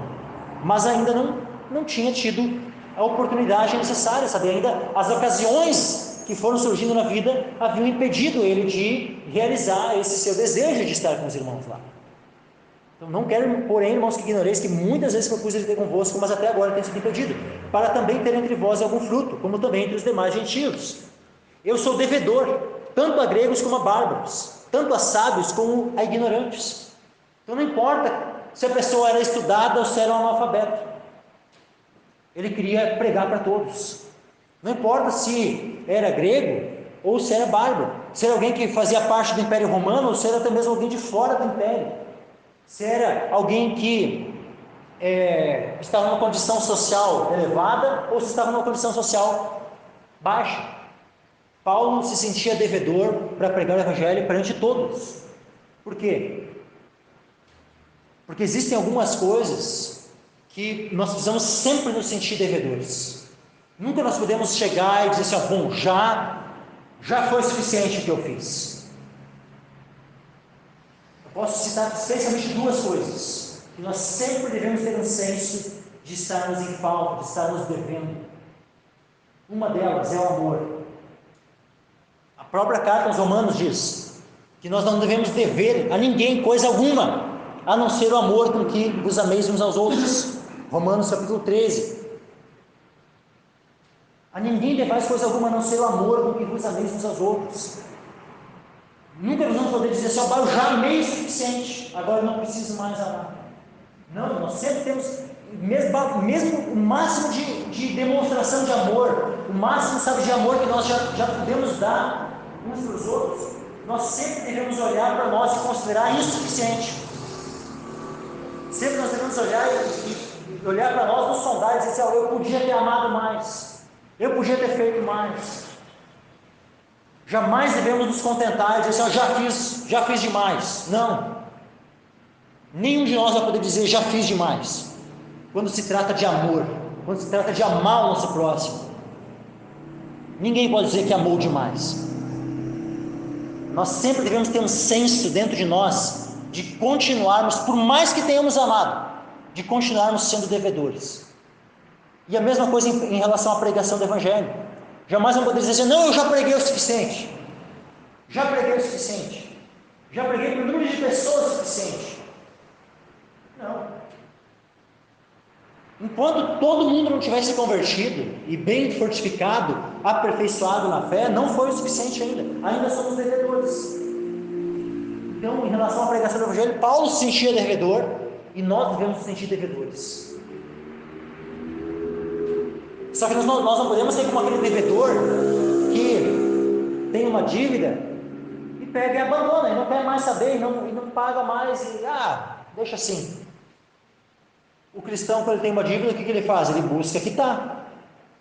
mas ainda não tinha tido a oportunidade necessária, sabe? Ainda as ocasiões que foram surgindo na vida haviam impedido ele de realizar esse seu desejo de estar com os irmãos lá. Então não quero, porém, irmãos, que ignoreis que muitas vezes propus ele ter convosco, mas até agora tem sido impedido, para também ter entre vós algum fruto, como também entre os demais gentios. Eu sou devedor, tanto a gregos como a bárbaros, tanto a sábios como a ignorantes. Então não importa se a pessoa era estudada ou se era um analfabeto, ele queria pregar para todos. Não importa se era grego ou se era bárbaro, se era alguém que fazia parte do Império Romano ou se era até mesmo alguém de fora do Império, se era alguém que estava numa condição social elevada ou se estava numa condição social baixa. Paulo se sentia devedor para pregar o Evangelho perante todos. Por quê? Porque existem algumas coisas que nós precisamos sempre nos sentir devedores. Nunca nós podemos chegar e dizer assim, bom, já foi suficiente o que eu fiz. Eu posso citar especialmente duas coisas que nós sempre devemos ter um senso de estarmos em falta, de estarmos devendo. Uma delas é o amor. A própria carta aos Romanos diz que nós não devemos dever a ninguém coisa alguma, a não ser o amor com que vos ameis uns aos outros. Romanos capítulo 13. A ninguém devais coisa alguma, a não ser o amor com que vos ameis uns aos outros. Nunca nós vamos poder dizer assim, eu já amei o suficiente, agora eu não preciso mais amar. Não, nós sempre temos, mesmo o máximo de demonstração de amor, o máximo, sabe, de amor que nós já podemos dar uns para os outros, nós sempre devemos olhar para nós e considerar insuficiente. Sempre nós devemos olhar e olhar para nós, nos sondar e dizer assim, eu podia ter amado mais, eu podia ter feito mais. Jamais devemos nos contentar e dizer assim, já fiz demais. Não. Nenhum de nós vai poder dizer, já fiz demais. Quando se trata de amor, quando se trata de amar o nosso próximo, ninguém pode dizer que amou demais. Nós sempre devemos ter um senso dentro de nós de continuarmos, por mais que tenhamos amado, de continuarmos sendo devedores. E a mesma coisa em relação à pregação do Evangelho. Jamais vamos poder dizer assim, não, eu já preguei o suficiente. Já preguei o suficiente? Já preguei para o número de pessoas o suficiente? Não. Enquanto todo mundo não tivesse convertido e bem fortificado, aperfeiçoado na fé, não foi o suficiente ainda. Ainda somos devedores. Então, em relação à pregação do Evangelho, Paulo se sentia devedor e nós devemos nos sentir devedores. Só que nós não podemos ser como aquele devedor que tem uma dívida e pega e abandona, e não quer mais saber, e não paga mais, e deixa assim. O cristão, quando ele tem uma dívida, o que ele faz? Ele busca quitar.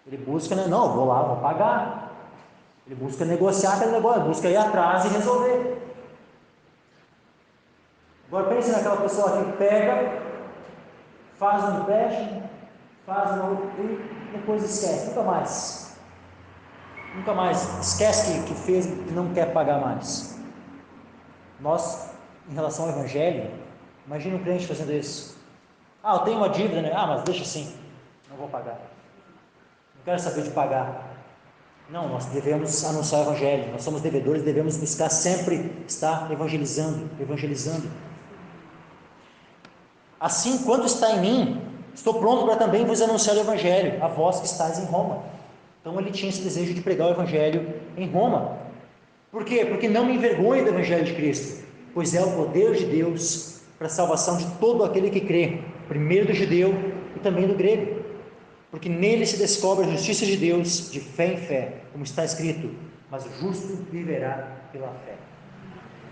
Ele busca, não, vou lá, vou pagar. Ele busca negociar aquele negócio, busca ir atrás e resolver. Agora pense naquela pessoa que pega, faz um empréstimo, faz um outro e depois esquece, nunca mais, esquece que fez e não quer pagar mais. Nós, em relação ao Evangelho, imagina um crente fazendo isso. Eu tenho uma dívida, né? Mas deixa assim, não vou pagar, não quero saber de pagar. Não, nós devemos anunciar o Evangelho, nós somos devedores, devemos buscar sempre estar evangelizando. Assim, quanto está em mim, estou pronto para também vos anunciar o Evangelho, a vós que estáis em Roma. Então ele tinha esse desejo de pregar o Evangelho em Roma. Por quê? Porque não me envergonho do Evangelho de Cristo, pois é o poder de Deus para a salvação de todo aquele que crê, primeiro do judeu e também do grego. Porque nele se descobre a justiça de Deus de fé em fé, como está escrito, mas o justo viverá pela fé.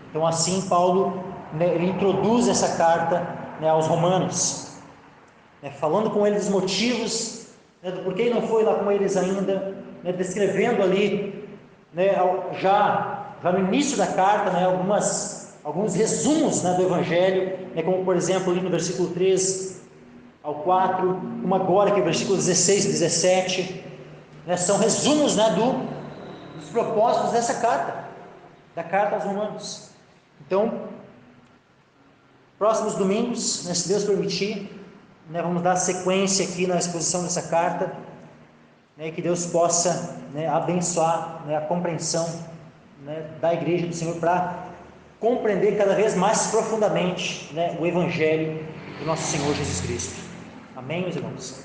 Então assim Paulo, ele introduz essa carta, aos romanos, falando com eles os motivos, do porquê ele não foi lá com eles ainda, descrevendo ali, já no início da carta, alguns resumos, do Evangelho, como por exemplo ali no versículo 3 ao 4, como agora que é o versículo 16 e 17, são resumos, dos propósitos dessa carta, da carta aos romanos. Então, próximos domingos, se Deus permitir, vamos dar sequência aqui na exposição dessa carta, que Deus possa abençoar a compreensão da igreja do Senhor, para compreender cada vez mais profundamente o Evangelho do nosso Senhor Jesus Cristo. Amém, meus irmãos?